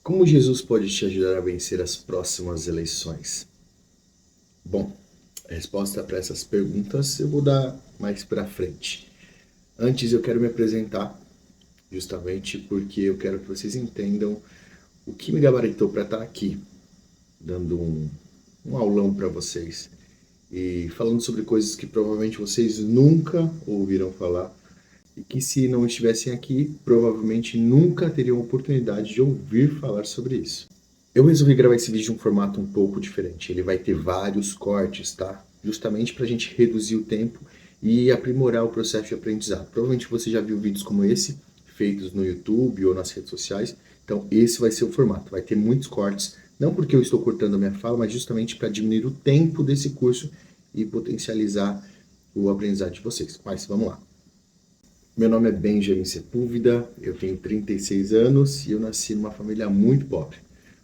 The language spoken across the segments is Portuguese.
Como Jesus pode te ajudar a vencer as próximas eleições? Bom, a resposta para essas perguntas eu vou dar mais para frente. Antes eu quero me apresentar, justamente porque eu quero que vocês entendam o que me gabaritou para estar aqui, dando um aulão para vocês e falando sobre coisas que provavelmente vocês nunca ouviram falar e que, se não estivessem aqui, provavelmente nunca teriam oportunidade de ouvir falar sobre isso. Eu resolvi gravar esse vídeo de um formato um pouco diferente. Ele vai ter vários cortes, tá? Justamente para a gente reduzir o tempo e aprimorar o processo de aprendizado. Provavelmente você já viu vídeos como esse, feitos no YouTube ou nas redes sociais. Então, esse vai ser o formato. Vai ter muitos cortes, não porque eu estou cortando a minha fala, mas justamente para diminuir o tempo desse curso e potencializar o aprendizado de vocês. Mas vamos lá. Meu nome é Benjamin Sepúlveda, eu tenho 36 anos e eu nasci numa família muito pobre.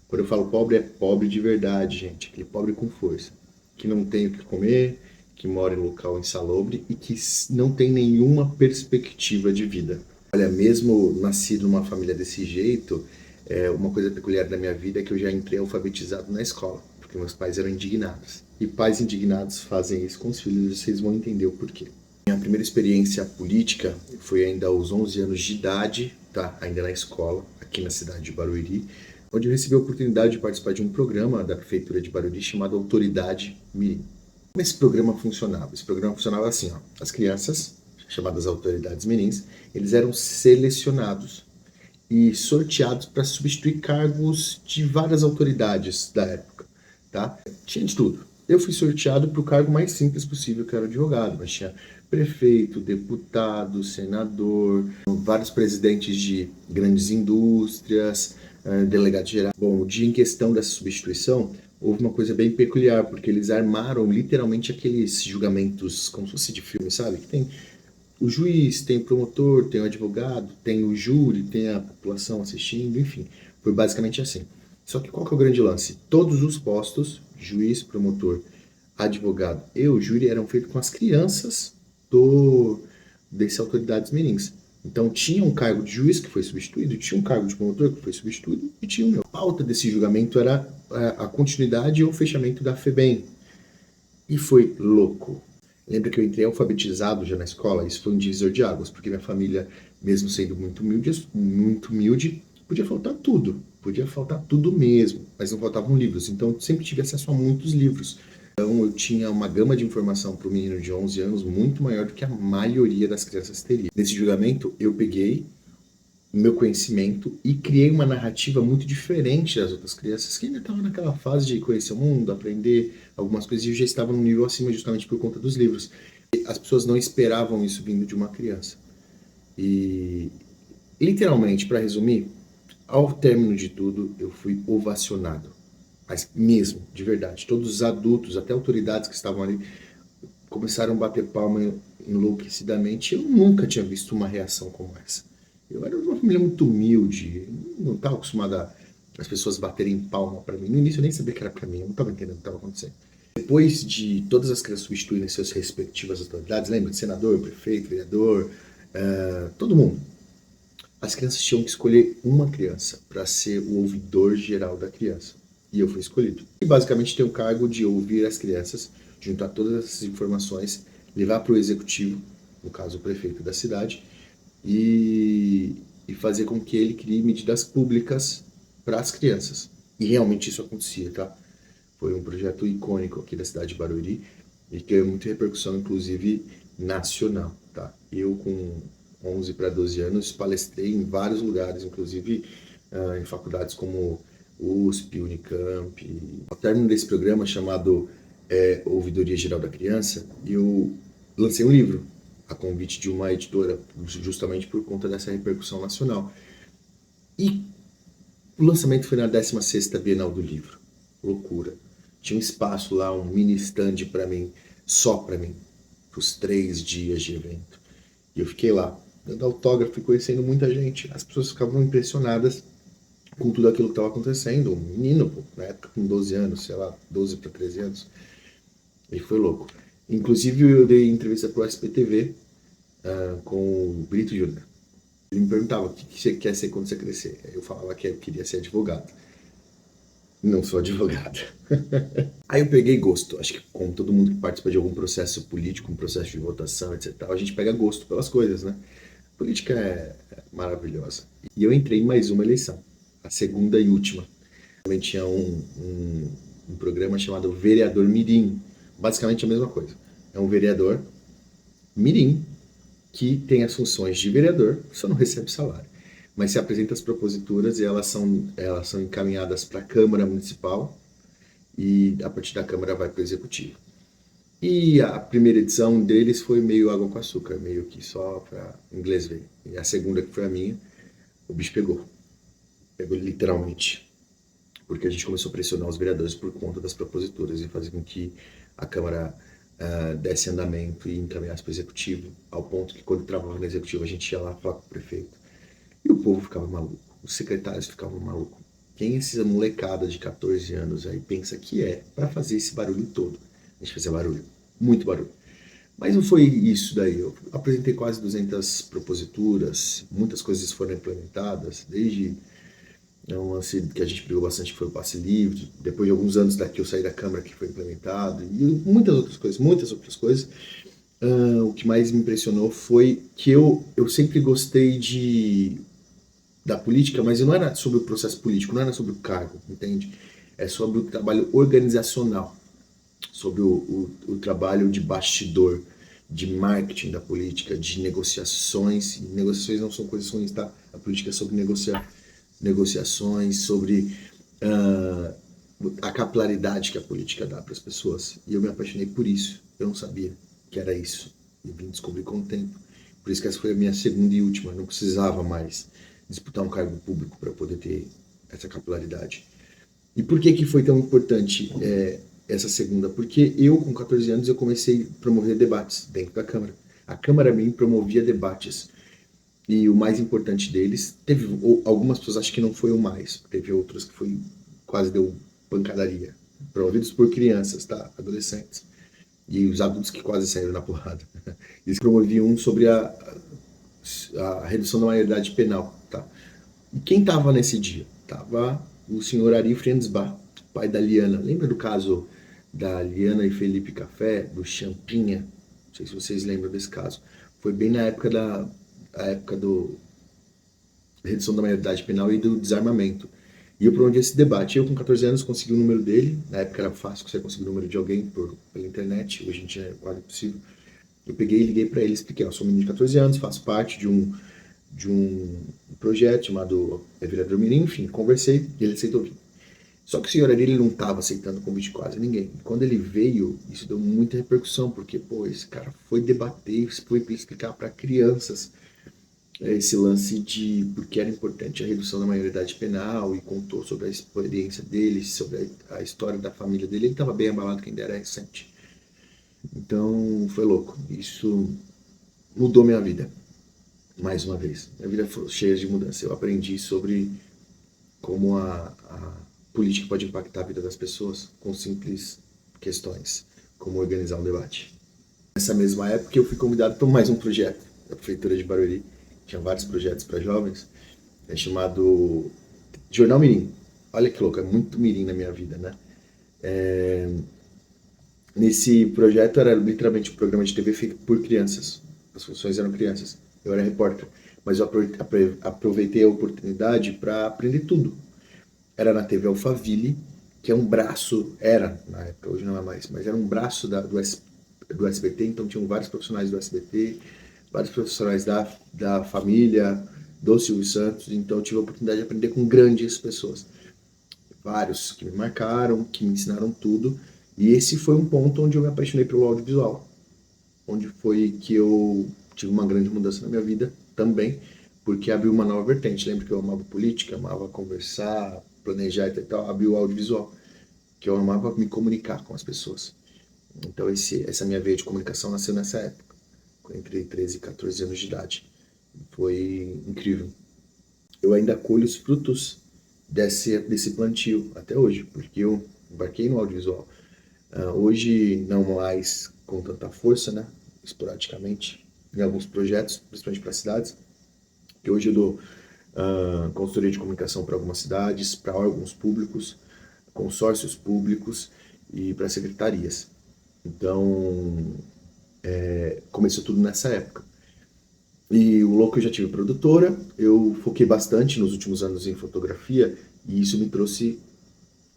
Quando eu falo pobre, é pobre de verdade, gente, aquele pobre com força, que não tem o que comer, que mora em local insalubre e que não tem nenhuma perspectiva de vida. Olha, mesmo nascido numa família desse jeito, uma coisa peculiar da minha vida é que eu já entrei alfabetizado na escola, porque meus pais eram indignados. E pais indignados fazem isso com os filhos, vocês vão entender o porquê. Minha primeira experiência política foi ainda aos 11 anos de idade, tá? Ainda na escola, aqui na cidade de Barueri, onde eu recebi a oportunidade de participar de um programa da Prefeitura de Barueri chamado Autoridade Mirim. Como esse programa funcionava? Esse programa funcionava assim, ó. As crianças, chamadas autoridades mirins, eles eram selecionados e sorteados para substituir cargos de várias autoridades da época, tá? Tinha de tudo. Eu fui sorteado para o cargo mais simples possível, que era o advogado, mas tinha prefeito, deputado, senador, vários presidentes de grandes indústrias, delegado geral. Bom, o dia em questão dessa substituição, houve uma coisa bem peculiar, porque eles armaram literalmente aqueles julgamentos, como se fosse de filme, sabe? Que tem o juiz, tem o promotor, tem o advogado, tem o júri, tem a população assistindo, enfim. Foi basicamente assim. Só que qual que é o grande lance? Todos os postos, juiz, promotor, advogado e o júri, eram feitos com as crianças do desse autoridades mirins. Então tinha um cargo de juiz que foi substituído, tinha um cargo de promotor que foi substituído e tinha o meu. A pauta desse julgamento era a continuidade ou fechamento da FEBEM. E foi louco. Lembra que eu entrei alfabetizado já na escola? Isso foi um divisor de águas, porque minha família, mesmo sendo muito humilde, podia faltar tudo mesmo, mas não faltavam livros. Então eu sempre tive acesso a muitos livros. Então eu tinha uma gama de informação para um menino de 11 anos muito maior do que a maioria das crianças teria. Nesse julgamento eu peguei o meu conhecimento e criei uma narrativa muito diferente das outras crianças que ainda estavam naquela fase de conhecer o mundo, aprender algumas coisas, e eu já estava num nível acima justamente por conta dos livros. E as pessoas não esperavam isso vindo de uma criança. E, literalmente, para resumir, ao término de tudo, eu fui ovacionado. Mas mesmo, de verdade. Todos os adultos, até autoridades que estavam ali, começaram a bater palma enlouquecidamente. Eu nunca tinha visto uma reação como essa. Eu era de uma família muito humilde, não estava acostumada as pessoas baterem palma para mim. No início eu nem sabia que era para mim, eu não estava entendendo o que estava acontecendo. Depois de todas as crianças substituírem suas respectivas autoridades, lembra de senador, prefeito, vereador, todo mundo. As crianças tinham que escolher uma criança para ser o ouvidor geral da criança. E eu fui escolhido. E basicamente tem o cargo de ouvir as crianças, juntar todas essas informações, levar para o executivo, no caso o prefeito da cidade, e fazer com que ele crie medidas públicas para as crianças. E realmente isso acontecia, tá? Foi um projeto icônico aqui da cidade de Barueri e que ganhou muita repercussão, inclusive nacional, tá? Eu, com 11 para 12 anos, palestrei em vários lugares, inclusive em faculdades como USP, Unicamp. Ao término desse programa, chamado Ouvidoria Geral da Criança, eu lancei um livro, a convite de uma editora, justamente por conta dessa repercussão nacional. E o lançamento foi na 16ª Bienal do Livro. Loucura. Tinha um espaço lá, um mini stand para mim, só para mim, os 3 dias de evento. E eu fiquei lá, dando autógrafo e conhecendo muita gente. As pessoas ficavam impressionadas com tudo aquilo que estava acontecendo. Um menino, pô, na época com 12 anos, sei lá, 12 para 13 anos. E foi louco. Inclusive eu dei entrevista pro SPTV com o Brito Júnior. Ele me perguntava o que você quer ser quando você crescer. Aí eu falava que eu queria ser advogado. Não sou advogado. Aí eu peguei gosto. Acho que como todo mundo que participa de algum processo político, um processo de votação, etc., a gente pega gosto pelas coisas, né? Política é maravilhosa. E eu entrei em mais uma eleição, a segunda e última. Também tinha um programa chamado Vereador Mirim. Basicamente a mesma coisa. É um vereador Mirim que tem as funções de vereador, só não recebe salário. Mas se apresenta as proposituras e elas são encaminhadas para a Câmara Municipal e a partir da Câmara vai para o Executivo. E a primeira edição deles foi meio água com açúcar, meio que só para inglês ver. E a segunda, que foi a minha, o bicho pegou. Pegou literalmente. Porque a gente começou a pressionar os vereadores por conta das proposituras e fazer com que a Câmara desse andamento e encaminhasse para o Executivo, ao ponto que quando travava no Executivo a gente ia lá falar com o prefeito. E o povo ficava maluco, os secretários ficavam malucos. Quem é essa molecada de 14 anos aí pensa que é para fazer esse barulho todo? A gente fazia barulho, muito barulho. Mas não foi isso daí. Eu apresentei quase 200 proposituras, muitas coisas foram implementadas, desde um lance que a gente brigou bastante, que foi o passe livre, depois de alguns anos daqui eu saí da Câmara, que foi implementado, e muitas outras coisas, muitas outras coisas. O que mais me impressionou foi que eu sempre gostei da política, mas não era sobre o processo político, não era sobre o cargo, entende? É sobre o trabalho organizacional, sobre o trabalho de bastidor, de marketing da política, de negociações. E negociações não são coisas ruins, tá? A política é sobre negociar, negociações, sobre uh, a capilaridade que a política dá para as pessoas. E eu me apaixonei por isso. Eu não sabia que era isso. E vim descobrir com o tempo. Por isso que essa foi a minha segunda e última. Eu não precisava mais disputar um cargo público para poder ter essa capilaridade. E por que foi tão importante essa segunda? Porque eu, com 14 anos, eu comecei a promover debates dentro da Câmara. A Câmara me promovia debates. E o mais importante deles, teve algumas pessoas acham que não foi o mais, teve outros que foi quase deu pancadaria. Promovidos por crianças, tá? Adolescentes. E os adultos que quase saíram na porrada. Eles promoviam um sobre a redução da maioridade penal, tá? E quem tava nesse dia? Tava o senhor Ari Friendsbach, pai da Liana. Lembra do caso da Liana e Felipe Café, do Champinha? Não sei se vocês lembram desse caso. Foi bem na época a época do redução da maioridade penal e do desarmamento. E eu promovi esse debate. Eu, com 14 anos, consegui o número dele. Na época era fácil você conseguir o número de alguém pela internet. Hoje em dia é quase impossível. Eu peguei e liguei para ele e expliquei. Eu sou um menino de 14 anos, faço parte de um projeto chamado Vereador Mirim. Enfim, conversei e ele aceitou vir. Só que o senhor ali, ele não estava aceitando o convite de quase ninguém. E quando ele veio, isso deu muita repercussão, porque, pô, esse cara foi debater, foi explicar para crianças esse lance de porque era importante a redução da maioridade penal e contou sobre a experiência dele, sobre a história da família dele. Ele estava bem abalado, que ainda era recente. Então foi louco. Isso mudou minha vida, mais uma vez. Minha vida foi cheia de mudança. Eu aprendi sobre como a política pode impactar a vida das pessoas com simples questões, como organizar um debate. Nessa mesma época eu fui convidado para mais um projeto da Prefeitura de Barueri. Tinha vários projetos para jovens, chamado Jornal Mirim. Olha que louco, é muito mirim na minha vida, né? Nesse projeto era literalmente um programa de TV feito por crianças. As funções eram crianças. Eu era repórter, mas eu aproveitei a oportunidade para aprender tudo. Era na TV Alphaville, que é um braço, era na época, hoje não é mais, mas era um braço do SBT, então tinham vários profissionais do SBT, vários profissionais da família, do Silvio Santos, então eu tive a oportunidade de aprender com grandes pessoas. Vários que me marcaram, que me ensinaram tudo, e esse foi um ponto onde eu me apaixonei pelo audiovisual, onde foi que eu tive uma grande mudança na minha vida também, porque abriu uma nova vertente. Lembro que eu amava política, amava conversar, planejar e tal, abriu o audiovisual, que eu amava me comunicar com as pessoas. Então essa minha veia de comunicação nasceu nessa época, entre 13 e 14 anos de idade. Foi incrível. Eu ainda colho os frutos desse plantio até hoje, porque eu embarquei no audiovisual. Hoje não mais com tanta força, né? Esporadicamente, em alguns projetos, principalmente para cidades, que hoje eu dou consultoria de comunicação para algumas cidades, para órgãos públicos, consórcios públicos e para secretarias. Então, começou tudo nessa época. E o louco, eu já tive produtora, eu foquei bastante nos últimos anos em fotografia e isso me trouxe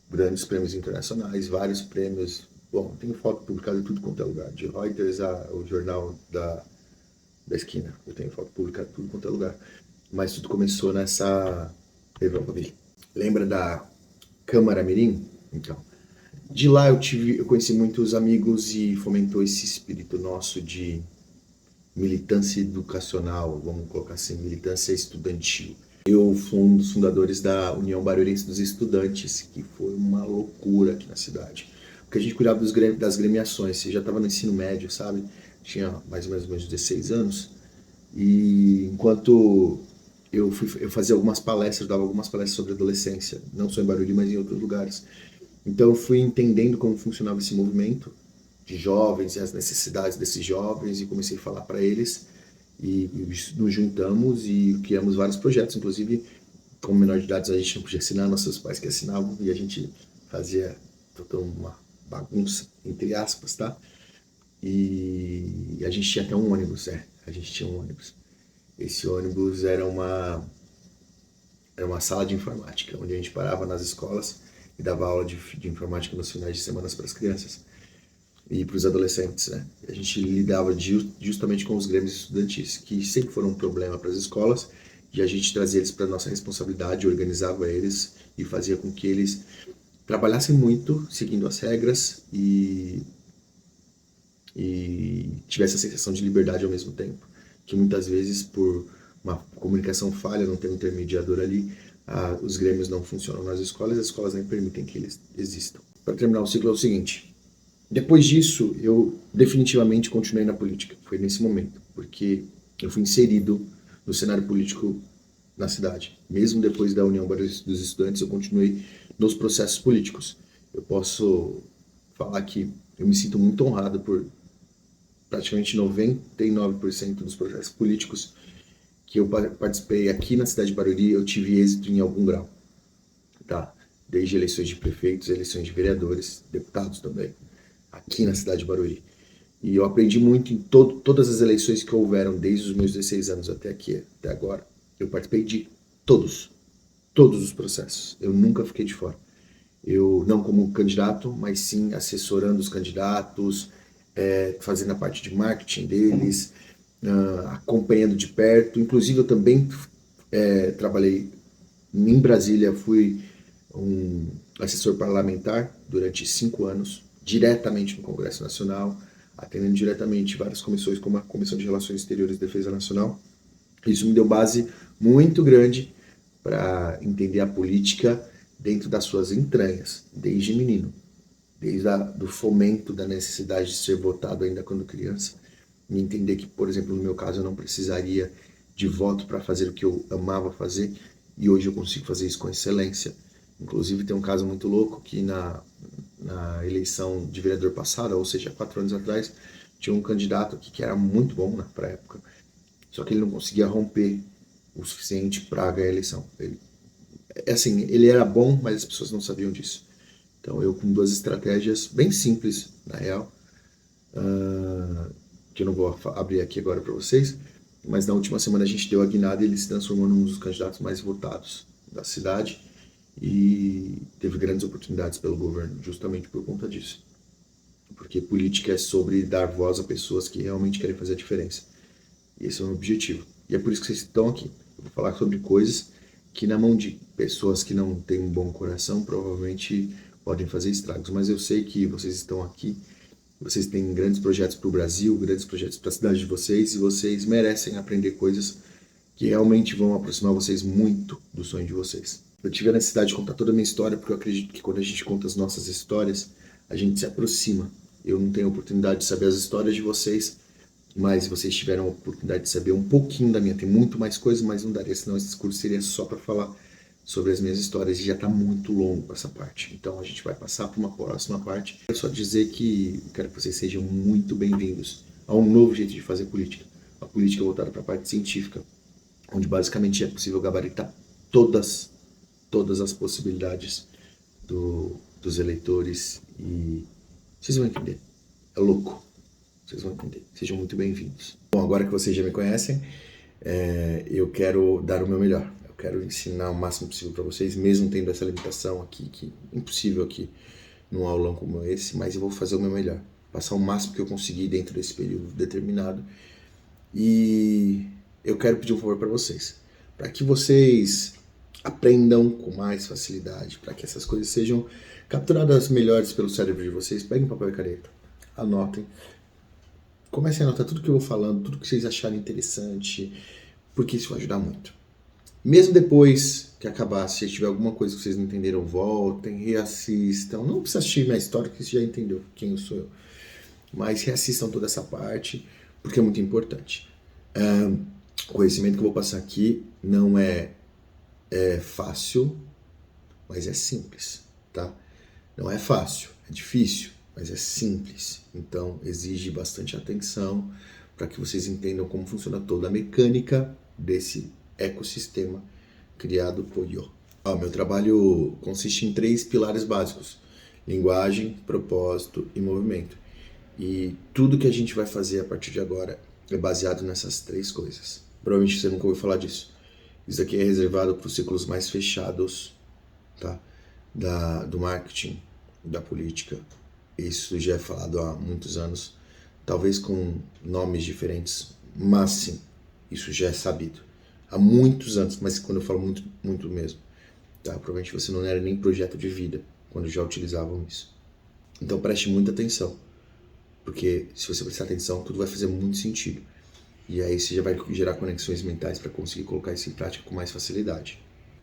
grandes prêmios internacionais, vários prêmios. Bom, tenho foto publicada em tudo quanto é lugar, de Reuters ao jornal da esquina. Eu tenho foto publicada em tudo quanto é lugar. Mas tudo começou nessa Alphaville. Lembra da Câmara Mirim? Então, de lá eu conheci muitos amigos e fomentou esse espírito nosso de militância educacional, vamos colocar assim, militância estudantil. Eu fui um dos fundadores da União Baruerense dos Estudantes, que foi uma loucura aqui na cidade. Porque a gente cuidava das gremiações, eu já estava no ensino médio, sabe? Tinha mais ou menos meus 16 anos. E enquanto eu fazia algumas palestras, dava algumas palestras sobre adolescência, não só em Barueri, mas em outros lugares. Então eu fui entendendo como funcionava esse movimento de jovens e as necessidades desses jovens e comecei a falar para eles e nos juntamos e criamos vários projetos, inclusive como menor de idade a gente não podia assinar, nossos pais que assinavam e a gente fazia toda uma bagunça, entre aspas, tá? E a gente tinha até um ônibus, a gente tinha um ônibus. Esse ônibus era uma sala de informática, onde a gente parava nas escolas e dava aula de informática nos finais de semana para as crianças e para os adolescentes, né? A gente lidava justamente com os grêmios estudantis, que sempre foram um problema para as escolas, e a gente trazia eles para nossa responsabilidade, organizava eles e fazia com que eles trabalhassem muito, seguindo as regras e tivesse a sensação de liberdade ao mesmo tempo, que muitas vezes por uma comunicação falha, não tem um intermediador ali, os grêmios não funcionam nas escolas e as escolas nem permitem que eles existam. Para terminar o ciclo é o seguinte: depois disso, eu definitivamente continuei na política. Foi nesse momento, porque eu fui inserido no cenário político na cidade. Mesmo depois da União dos Estudantes, eu continuei nos processos políticos. Eu posso falar que eu me sinto muito honrado por praticamente 99% dos processos políticos que eu participei aqui na cidade de Barueri, eu tive êxito em algum grau. Tá? Desde eleições de prefeitos, eleições de vereadores, deputados também, aqui na cidade de Barueri. E eu aprendi muito em todas as eleições que houveram, desde os meus 16 anos até aqui, até agora. Eu participei de todos os processos. Eu nunca fiquei de fora. Eu não como candidato, mas sim assessorando os candidatos, fazendo a parte de marketing deles, acompanhando de perto. Inclusive eu também trabalhei em Brasília, fui um assessor parlamentar durante 5 anos, diretamente no Congresso Nacional, atendendo diretamente várias comissões, como a Comissão de Relações Exteriores e Defesa Nacional. Isso me deu base muito grande para entender a política dentro das suas entranhas, desde menino, desde do fomento da necessidade de ser votado ainda quando criança, e entender que, por exemplo, no meu caso, eu não precisaria de voto para fazer o que eu amava fazer, e hoje eu consigo fazer isso com excelência. Inclusive tem um caso muito louco que na eleição de vereador passada, ou seja, 4 anos atrás, tinha um candidato aqui que era muito bom para a época, só que ele não conseguia romper o suficiente para ganhar a eleição. Ele era bom, mas as pessoas não sabiam disso. Então eu, com 2 estratégias bem simples, na real, que eu não vou abrir aqui agora para vocês, mas na última semana a gente deu a guinada e ele se transformou num dos candidatos mais votados da cidade e teve grandes oportunidades pelo governo, justamente por conta disso. Porque política é sobre dar voz a pessoas que realmente querem fazer a diferença. E esse é o meu objetivo. E é por isso que vocês estão aqui. Eu vou falar sobre coisas que na mão de pessoas que não têm um bom coração provavelmente podem fazer estragos. Mas eu sei que vocês estão aqui, vocês têm grandes projetos para o Brasil, grandes projetos para a cidade de vocês, e vocês merecem aprender coisas que realmente vão aproximar vocês muito do sonho de vocês. Eu tive a necessidade de contar toda a minha história, porque eu acredito que quando a gente conta as nossas histórias, a gente se aproxima. Eu não tenho a oportunidade de saber as histórias de vocês, mas vocês tiveram a oportunidade de saber um pouquinho da minha. Tem muito mais coisa, mas não daria, senão esse curso seria só para falar sobre as minhas histórias e já está muito longo essa parte. Então a gente vai passar para uma próxima parte. Eu só dizer que eu quero que vocês sejam muito bem-vindos a um novo jeito de fazer política. A política voltada para a parte científica, onde basicamente é possível gabaritar todas as possibilidades dos eleitores e vocês vão entender. É louco. Vocês vão entender. Sejam muito bem-vindos. Bom, agora que vocês já me conhecem, eu quero dar o meu melhor. Eu quero ensinar o máximo possível para vocês, mesmo tendo essa limitação aqui, que é impossível aqui num aulão como esse, mas eu vou fazer o meu melhor. Passar o máximo que eu conseguir dentro desse período determinado. E eu quero pedir um favor para vocês. Para que vocês aprendam com mais facilidade, para que essas coisas sejam capturadas melhores pelo cérebro de vocês, peguem papel e caneta, anotem. Comecem a anotar tudo que eu vou falando, tudo que vocês acharem interessante, porque isso vai ajudar muito. Mesmo depois que acabar, se tiver alguma coisa que vocês não entenderam, voltem, reassistam. Não precisa assistir minha história, porque você já entendeu quem eu sou eu. Mas reassistam toda essa parte, porque é muito importante. O conhecimento que eu vou passar aqui não é fácil, mas é simples, tá? Não é fácil, é difícil, mas é simples. Então, exige bastante atenção para que vocês entendam como funciona toda a mecânica desse ecossistema criado por Yo. Meu trabalho consiste em 3 pilares básicos: linguagem, propósito e movimento. E tudo que a gente vai fazer a partir de agora é baseado nessas 3 coisas. Provavelmente você nunca ouviu falar disso. Isso aqui é reservado para os ciclos mais fechados, tá? Do marketing, da política. Isso já é falado há muitos anos, talvez com nomes diferentes, mas sim, isso já é sabido. Há muitos anos, mas quando eu falo muito, muito mesmo, tá? Provavelmente você não era nem projeto de vida quando já utilizavam isso. Então preste muita atenção, porque se você prestar atenção, tudo vai fazer muito sentido. E aí você já vai gerar conexões mentais para conseguir colocar isso em prática com mais facilidade.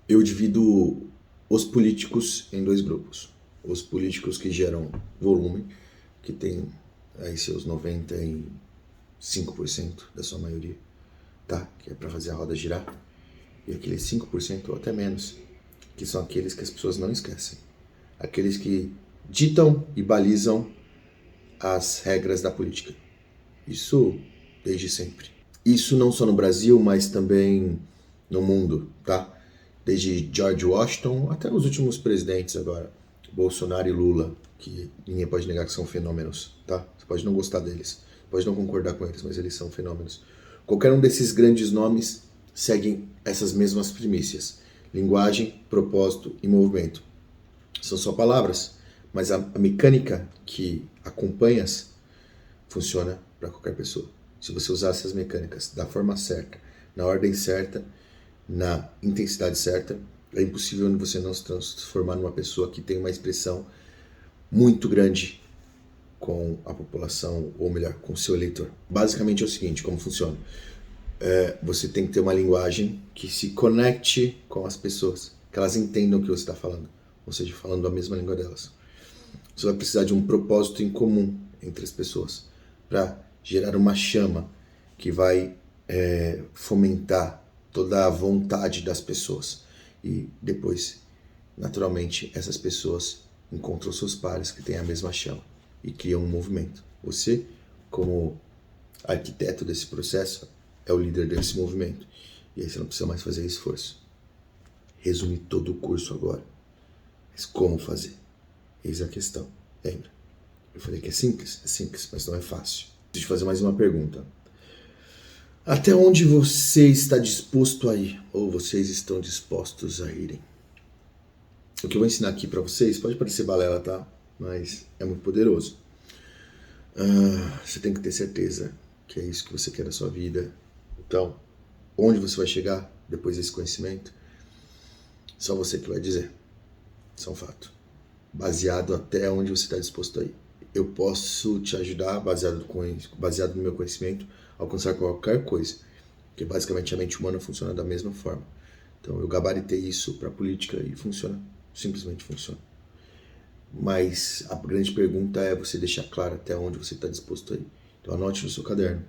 Eu divido os políticos em 2 grupos. Os políticos que geram volume, que tem aí seus 95% da sua maioria, tá? Que é para fazer a roda girar. E aqueles 5% ou até menos, que são aqueles que as pessoas não esquecem. Aqueles que ditam e balizam as regras da política. Isso desde sempre. Isso não só no Brasil, mas também no mundo, tá? Desde George Washington até os últimos presidentes agora, Bolsonaro e Lula, que ninguém pode negar que são fenômenos, tá? Você pode não gostar deles, pode não concordar com eles, mas eles são fenômenos. Qualquer um desses grandes nomes seguem essas mesmas primícias: linguagem, propósito e movimento. São só palavras, mas a mecânica que acompanha-as funciona para qualquer pessoa. Se você usar essas mecânicas da forma certa, na ordem certa, na intensidade certa, é impossível você não se transformar numa pessoa que tem uma expressão muito grande com a população, ou melhor, com o seu eleitor. Basicamente é o seguinte, como funciona. Você tem que ter uma linguagem que se conecte com as pessoas, que elas entendam o que você está falando, ou seja, falando a mesma língua delas. Você vai precisar de um propósito em comum entre as pessoas, para gerar uma chama que vai fomentar toda a vontade das pessoas. E depois, naturalmente, essas pessoas encontram seus pares que têm a mesma chama e criam um movimento. Você, como arquiteto desse processo, é o líder desse movimento. E aí você não precisa mais fazer esforço. Resumi todo o curso agora. Mas como fazer? Eis a questão. Lembra? Eu falei que é simples, mas não é fácil. Deixa eu fazer mais uma pergunta. Até onde você está disposto a ir? Ou vocês estão dispostos a irem? O que eu vou ensinar aqui para vocês pode parecer balela, tá? Mas é muito poderoso. Você tem que ter certeza que é isso que você quer na sua vida. Então, onde você vai chegar depois desse conhecimento? Só você que vai dizer. Isso é um fato. Baseado até onde você está disposto a ir. Eu posso te ajudar, baseado no meu conhecimento, a alcançar qualquer coisa. Porque basicamente a mente humana funciona da mesma forma. Então eu gabaritei isso para a política e funciona. Simplesmente funciona. Mas a grande pergunta é você deixar claro até onde você está disposto a ir. Então anote no seu caderno.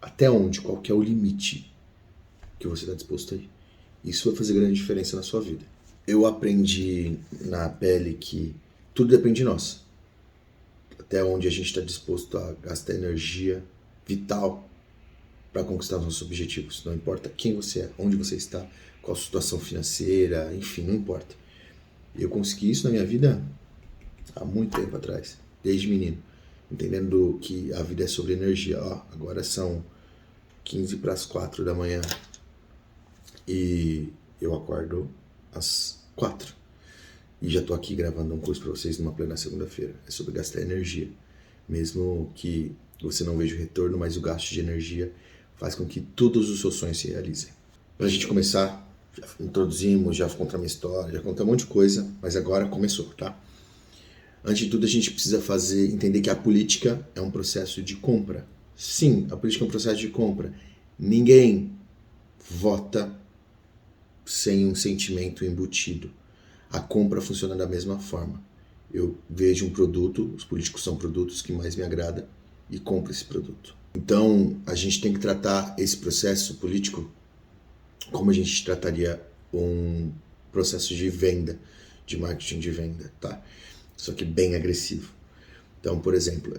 Até onde? Qual que é o limite que você está disposto a ir? Isso vai fazer grande diferença na sua vida. Eu aprendi na pele que tudo depende de nós. Até onde a gente está disposto a gastar energia vital para conquistar os nossos objetivos. Não importa quem você é, onde você está, qual a situação financeira, enfim, não importa. Eu consegui isso na minha vida há muito tempo atrás, desde menino, entendendo que a vida é sobre energia. Ó, agora são 15 para as 4 da manhã e eu acordo às 4 e já tô aqui gravando um curso para vocês numa plena segunda-feira. É sobre gastar energia, mesmo que você não veja o retorno, mas o gasto de energia faz com que todos os seus sonhos se realizem. Para a gente começar, já introduzimos, já contamos a minha história, já contamos um monte de coisa, mas agora começou, tá? Antes de tudo, a gente precisa entender que a política é um processo de compra. Sim, a política é um processo de compra. Ninguém vota sem um sentimento embutido. A compra funciona da mesma forma. Eu vejo um produto, os políticos são produtos que mais me agrada e compro esse produto. Então, a gente tem que tratar esse processo político como a gente trataria um processo de venda, de marketing de venda, tá? Só que bem agressivo. Então, por exemplo,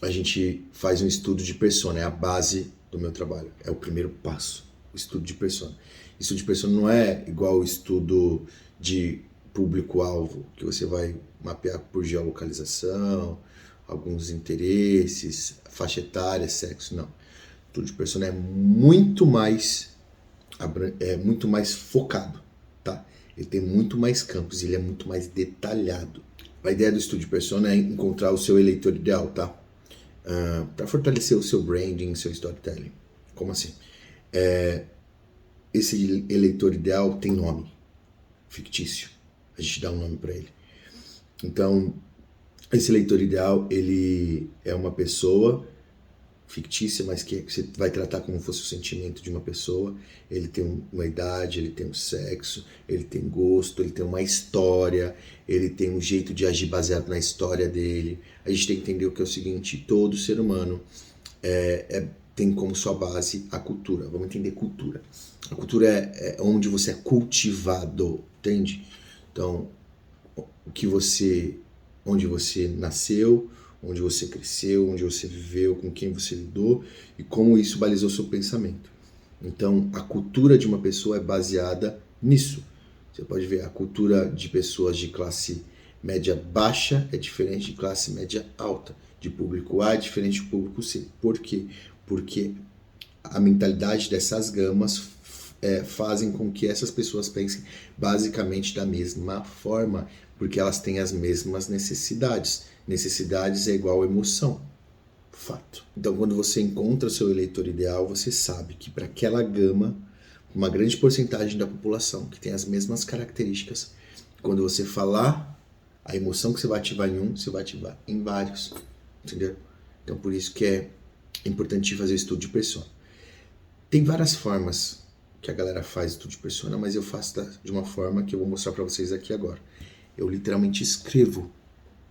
a gente faz um estudo de persona, é a base do meu trabalho, é o primeiro passo, o estudo de persona. Estudo de persona não é igual o estudo de público-alvo, que você vai mapear por geolocalização, alguns interesses, faixa etária, sexo, não. O estudo de persona é muito mais focado, tá? Ele tem muito mais campos, ele é muito mais detalhado. A ideia do estudo de persona é encontrar o seu eleitor ideal, tá? Para fortalecer o seu branding, seu storytelling. Como assim? Esse eleitor ideal tem nome, fictício. A gente dá um nome para ele. Então, esse eleitor ideal, ele é uma pessoa fictícia, mas que você vai tratar como se fosse o sentimento de uma pessoa. Ele tem uma idade, ele tem um sexo, ele tem gosto, ele tem uma história, ele tem um jeito de agir baseado na história dele. A gente tem que entender o que é o seguinte: todo ser humano tem como sua base a cultura. Vamos entender cultura. A cultura é onde você é cultivado, entende? Então, onde você nasceu, onde você cresceu, onde você viveu, com quem você lidou e como isso balizou seu pensamento. Então, a cultura de uma pessoa é baseada nisso. Você pode ver, a cultura de pessoas de classe média baixa é diferente de classe média alta, de público A é diferente de público C. Por quê? Porque a mentalidade dessas gamas fazem com que essas pessoas pensem basicamente da mesma forma, porque elas têm as mesmas necessidades. Necessidades é igual emoção. Fato. Então, quando você encontra seu eleitor ideal, você sabe que para aquela gama, uma grande porcentagem da população que tem as mesmas características, quando você falar, a emoção que você vai ativar em um, você vai ativar em vários. Entendeu? Então, por isso que é importante fazer o estudo de persona. Tem várias formas que a galera faz estudo de persona, mas eu faço de uma forma que eu vou mostrar para vocês aqui agora. Eu literalmente escrevo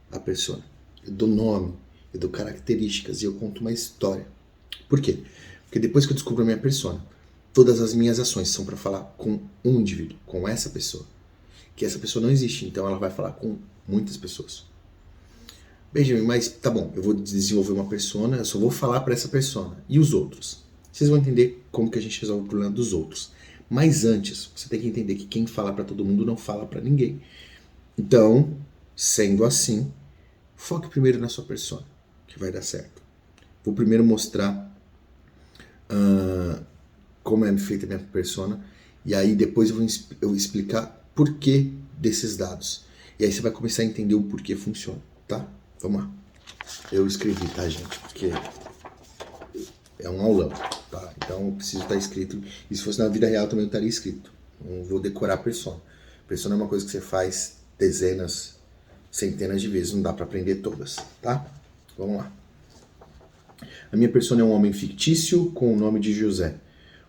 a persona. Eu dou nome, eu dou características e eu conto uma história. Por quê? Porque depois que eu descubro a minha persona, todas as minhas ações são para falar com um indivíduo, com essa pessoa. Que essa pessoa não existe, então ela vai falar com muitas pessoas. Benjamin, mas tá bom, eu vou desenvolver uma persona, eu só vou falar para essa persona. E os outros? Vocês vão entender como que a gente resolve o problema dos outros. Mas antes, você tem que entender que quem fala para todo mundo não fala para ninguém. Então, sendo assim, foque primeiro na sua persona, que vai dar certo. Vou primeiro mostrar como é feita a minha persona, e aí depois eu vou explicar por que desses dados. E aí você vai começar a entender o porquê funciona, tá? Vamos lá. Eu escrevi, tá, gente? Porque é um aulão, tá? Então eu preciso estar escrito. E se fosse na vida real também eu estaria escrito. Não vou decorar a persona. Persona é uma coisa que você faz dezenas, centenas de vezes, não dá para aprender todas, tá? Vamos lá. A minha persona é um homem fictício com o nome de José.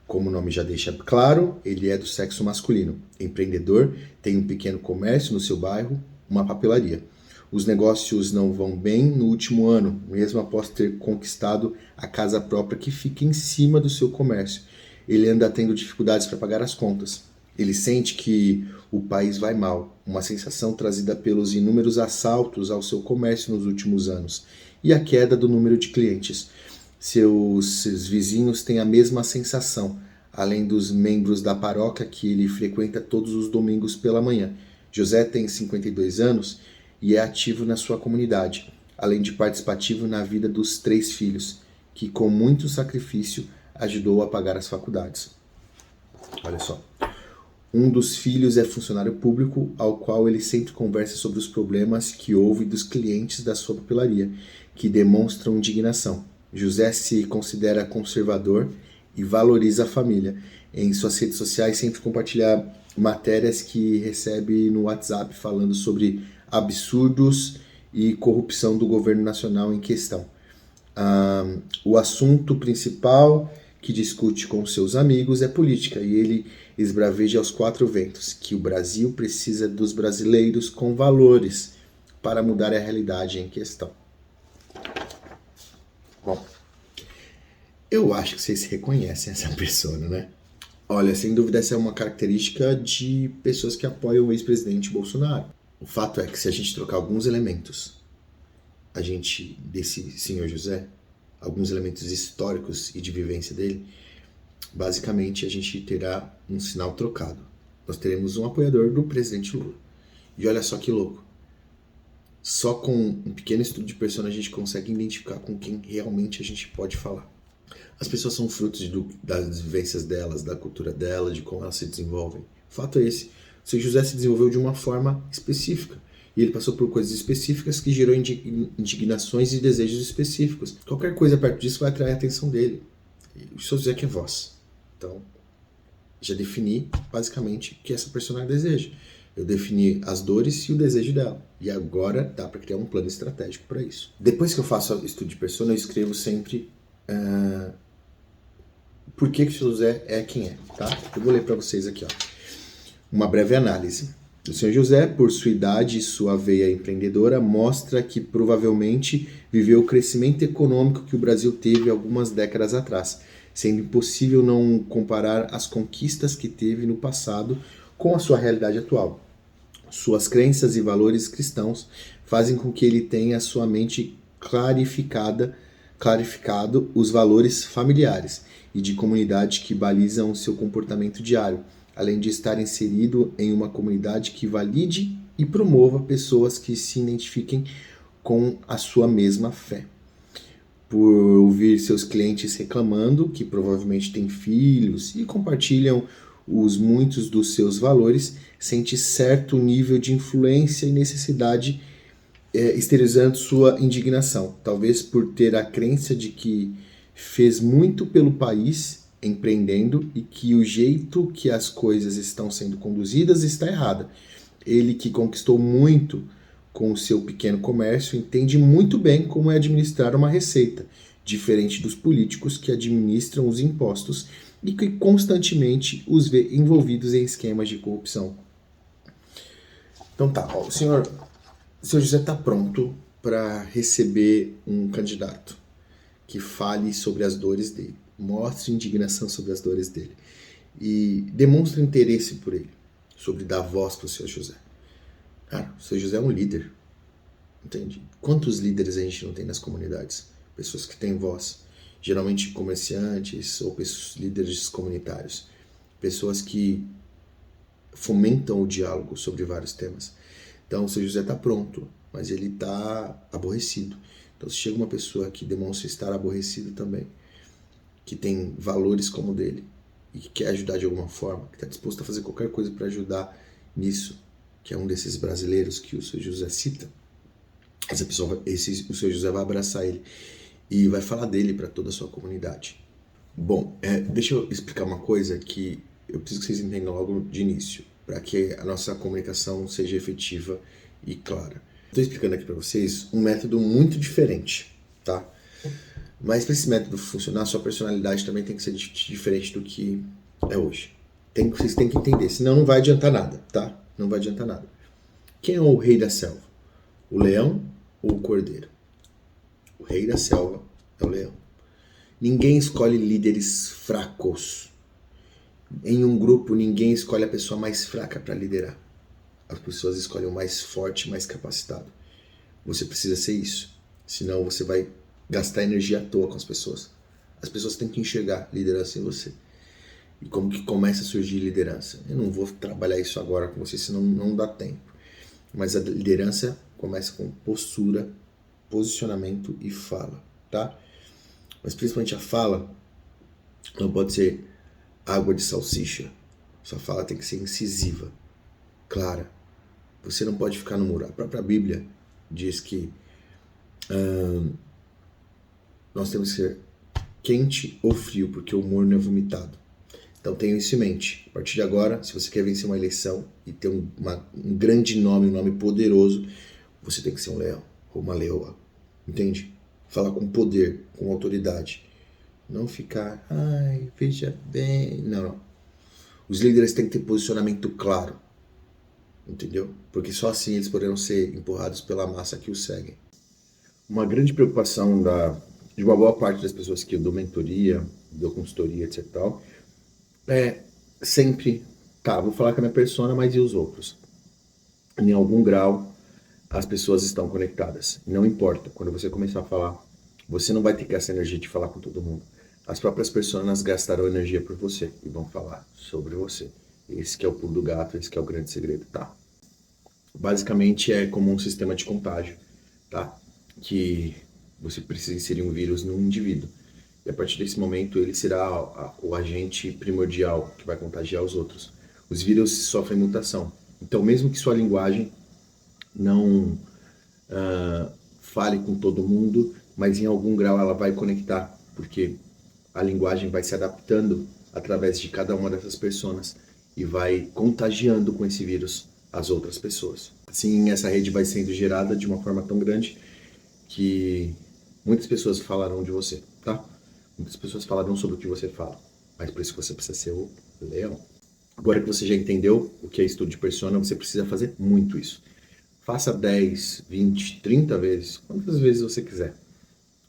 Como o nome já deixa claro, ele é do sexo masculino, empreendedor, tem um pequeno comércio no seu bairro, uma papelaria. Os negócios não vão bem no último ano, mesmo após ter conquistado a casa própria que fica em cima do seu comércio. Ele anda tendo dificuldades para pagar as contas. Ele sente que o país vai mal, uma sensação trazida pelos inúmeros assaltos ao seu comércio nos últimos anos e a queda do número de clientes. Seus vizinhos têm a mesma sensação, além dos membros da paróquia que ele frequenta todos os domingos pela manhã. José tem 52 anos e é ativo na sua comunidade, além de participativo na vida dos 3 filhos, que com muito sacrifício ajudou a pagar as faculdades. Olha só. Um dos filhos é funcionário público, ao qual ele sempre conversa sobre os problemas que ouve dos clientes da sua papelaria, que demonstram indignação. José se considera conservador e valoriza a família. Em suas redes sociais sempre compartilha matérias que recebe no WhatsApp falando sobre absurdos e corrupção do governo nacional em questão. O assunto principal que discute com seus amigos é política e ele esbraveja aos 4 ventos que o Brasil precisa dos brasileiros com valores para mudar a realidade em questão. Bom, eu acho que vocês reconhecem essa persona, né? Olha, sem dúvida essa é uma característica de pessoas que apoiam o ex-presidente Bolsonaro. O fato é que se a gente trocar alguns elementos, desse senhor José, alguns elementos históricos e de vivência dele, basicamente a gente terá um sinal trocado. Nós teremos um apoiador do presidente Lula. E olha só que louco. Só com um pequeno estudo de persona a gente consegue identificar com quem realmente a gente pode falar. As pessoas são frutos das vivências delas, da cultura delas, de como elas se desenvolvem. O fato é esse. O seu José se desenvolveu de uma forma específica. E ele passou por coisas específicas que gerou indignações e desejos específicos. Qualquer coisa perto disso vai atrair a atenção dele. E o seu José que é voz. Então, já defini basicamente o que essa personagem deseja. Eu defini as dores e o desejo dela. E agora dá para criar um plano estratégico para isso. Depois que eu faço o estudo de persona, eu escrevo sempre por que o seu José é quem é, tá? Eu vou ler para vocês aqui, ó. Uma breve análise. O senhor José, por sua idade e sua veia empreendedora, mostra que provavelmente viveu o crescimento econômico que o Brasil teve algumas décadas atrás, sendo impossível não comparar as conquistas que teve no passado com a sua realidade atual. Suas crenças e valores cristãos fazem com que ele tenha sua mente clarificado os valores familiares e de comunidade que balizam o seu comportamento diário, além de estar inserido em uma comunidade que valide e promova pessoas que se identifiquem com a sua mesma fé. Por ouvir seus clientes reclamando, que provavelmente têm filhos e compartilham muitos dos seus valores, sente certo nível de influência e necessidade exteriorizando sua indignação, talvez por ter a crença de que fez muito pelo país empreendendo e que o jeito que as coisas estão sendo conduzidas está errada. Ele que conquistou muito com o seu pequeno comércio entende muito bem como é administrar uma receita, diferente dos políticos que administram os impostos e que constantemente os vê envolvidos em esquemas de corrupção. Então tá, ó, o senhor José está pronto para receber um candidato que fale sobre as dores dele, mostre indignação sobre as dores dele e demonstre interesse por ele, sobre dar voz para o seu José. Cara, o seu José é um líder, entende? Quantos líderes a gente não tem nas comunidades? Pessoas que têm voz, geralmente comerciantes ou líderes comunitários, pessoas que fomentam o diálogo sobre vários temas. Então, o seu José está pronto, mas ele está aborrecido. Então, se chega uma pessoa que demonstra estar aborrecido também, que tem valores como o dele, e que quer ajudar de alguma forma, que está disposto a fazer qualquer coisa para ajudar nisso, que é um desses brasileiros que o seu José cita, o seu José vai abraçar ele e vai falar dele para toda a sua comunidade. Bom, deixa eu explicar uma coisa que eu preciso que vocês entendam logo de início, para que a nossa comunicação seja efetiva e clara. Estou explicando aqui para vocês um método muito diferente, tá? Mas para esse método funcionar, sua personalidade também tem que ser diferente do que é hoje. Vocês têm que entender, senão não vai adiantar nada, tá? Não vai adiantar nada. Quem é o rei da selva? O leão ou o cordeiro? O rei da selva é o leão. Ninguém escolhe líderes fracos. Em um grupo, ninguém escolhe a pessoa mais fraca para liderar. As pessoas escolhem o mais forte, mais capacitado. Você precisa ser isso. Senão você vai gastar energia à toa com as pessoas. As pessoas têm que enxergar liderança em você. E como que começa a surgir liderança? Eu não vou trabalhar isso agora com você, senão não dá tempo. Mas a liderança começa com postura, posicionamento e fala, tá? Mas principalmente a fala não pode ser água de salsicha. Sua fala tem que ser incisiva, clara. Você não pode ficar no muro. A própria Bíblia diz que nós temos que ser quente ou frio, porque o morno é vomitado. Então tenha isso em mente. A partir de agora, se você quer vencer uma eleição e ter um grande nome, um nome poderoso, você tem que ser um leão ou uma leoa. Entende? Falar com poder, com autoridade. Não ficar, ai, veja bem. Não. Os líderes têm que ter posicionamento claro. Entendeu? Porque só assim eles poderão ser empurrados pela massa que os seguem. Uma grande preocupação de uma boa parte das pessoas que eu dou mentoria, dou consultoria, etc. Tal, é sempre, tá, vou falar com a minha persona, mas e os outros? Em algum grau, as pessoas estão conectadas. Não importa, quando você começar a falar, você não vai ter essa energia de falar com todo mundo. As próprias pessoas gastarão energia por você e vão falar sobre você. Esse que é o pulo do gato, esse que é o grande segredo, tá? Basicamente é como um sistema de contágio, tá? Que você precisa inserir um vírus num indivíduo. E a partir desse momento ele será o agente primordial que vai contagiar os outros. Os vírus sofrem mutação. Então, mesmo que sua linguagem não fale com todo mundo, mas em algum grau ela vai conectar, porque a linguagem vai se adaptando através de cada uma dessas pessoas e vai contagiando com esse vírus as outras pessoas. Assim, essa rede vai sendo gerada de uma forma tão grande que muitas pessoas falarão de você, tá? Muitas pessoas falarão sobre o que você fala, mas por isso que você precisa ser o leão. Agora que você já entendeu o que é estudo de persona, você precisa fazer muito isso. Faça 10, 20, 30 vezes, quantas vezes você quiser.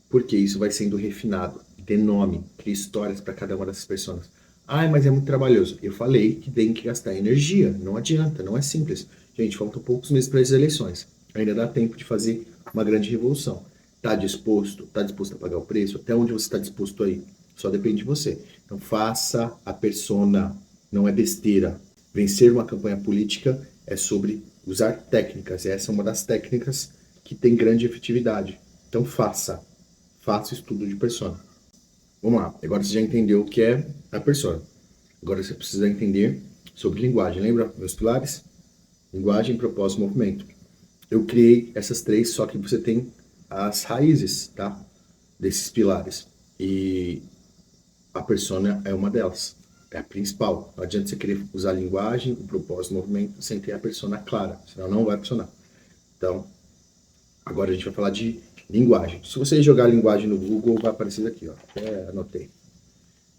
Porque isso vai sendo refinado. Dê nome, crie histórias para cada uma dessas pessoas. Ai, mas é muito trabalhoso. Eu falei que tem que gastar energia. Não adianta, não é simples. Gente, faltam poucos meses para as eleições. Ainda dá tempo de fazer uma grande revolução. Tá disposto? Tá disposto a pagar o preço? Até onde você está disposto a ir? Só depende de você. Então faça a persona. Não é besteira. Vencer uma campanha política é sobre usar técnicas. E essa é uma das técnicas que tem grande efetividade. Então faça o estudo de persona. Vamos lá, agora você já entendeu o que é a persona. Agora você precisa entender sobre linguagem. Lembra meus pilares? Linguagem, propósito, movimento. Eu criei essas três, só que você tem as raízes, tá? Desses pilares. E a persona é uma delas. É a principal. Não adianta você querer usar a linguagem, o propósito, o movimento, sem ter a persona clara. Senão não vai funcionar. Então, agora a gente vai falar de linguagem. Se você jogar linguagem no Google, vai aparecer aqui, ó. Até anotei.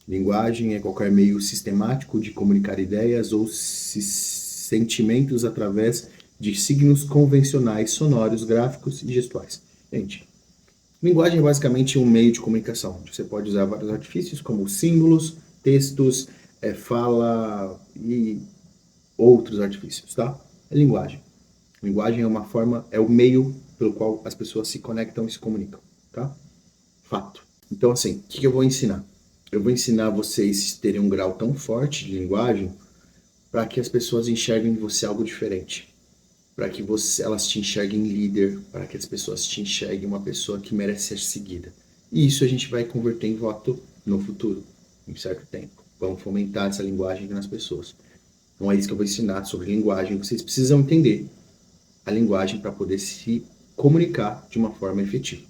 Linguagem é qualquer meio sistemático de comunicar ideias ou sentimentos através de signos convencionais, sonoros, gráficos e gestuais. Gente, linguagem é basicamente um meio de comunicação, onde você pode usar vários artifícios como símbolos, textos, fala e outros artifícios, tá? É linguagem. Linguagem é uma forma, é o meio pelo qual as pessoas se conectam e se comunicam, tá? Fato. Então, assim, o que eu vou ensinar? Eu vou ensinar vocês a terem um grau tão forte de linguagem para que as pessoas enxerguem em você algo diferente. Para que elas te enxerguem líder, para que as pessoas te enxerguem uma pessoa que merece ser seguida. E isso a gente vai converter em voto no futuro, em certo tempo. Vamos fomentar essa linguagem nas pessoas. Então é isso que eu vou ensinar sobre linguagem. Vocês precisam entender a linguagem para poder se comunicar de uma forma efetiva.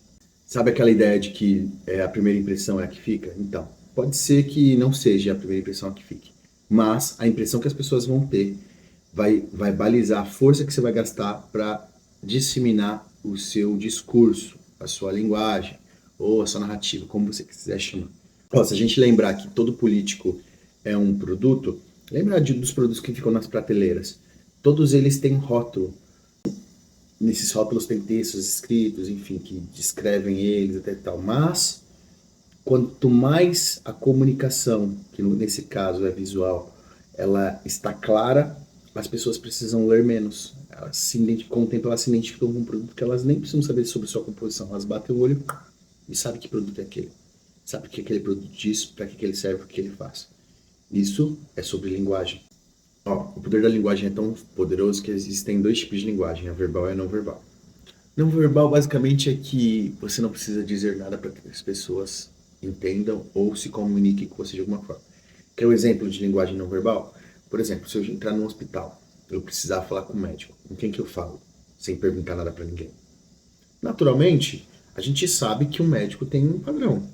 Sabe aquela ideia de que a primeira impressão é a que fica? Então, pode ser que não seja a primeira impressão a que fique, mas a impressão que as pessoas vão ter vai balizar a força que você vai gastar para disseminar o seu discurso, a sua linguagem ou a sua narrativa, como você quiser chamar. Se a gente lembrar que todo político é um produto, lembra dos produtos que ficam nas prateleiras. Todos eles têm rótulo. Nesses rótulos tem textos escritos, enfim, que descrevem eles até tal. Mas, quanto mais a comunicação, que nesse caso é visual, ela está clara, as pessoas precisam ler menos. Com o tempo elas se identificam com um produto que elas nem precisam saber sobre sua composição. Elas batem o olho e sabe que produto é aquele. Sabe o que aquele produto diz, para que ele serve, o que ele faz. Isso é sobre linguagem. Ó, o poder da linguagem é tão poderoso que existem dois tipos de linguagem, a verbal e a não verbal. Não verbal basicamente é que você não precisa dizer nada para que as pessoas entendam ou se comuniquem com você de alguma forma. Quer um exemplo de linguagem não verbal? Por exemplo, se eu entrar num hospital, eu precisar falar com o médico, com quem que eu falo? Sem perguntar nada para ninguém. Naturalmente, a gente sabe que o médico tem um padrão.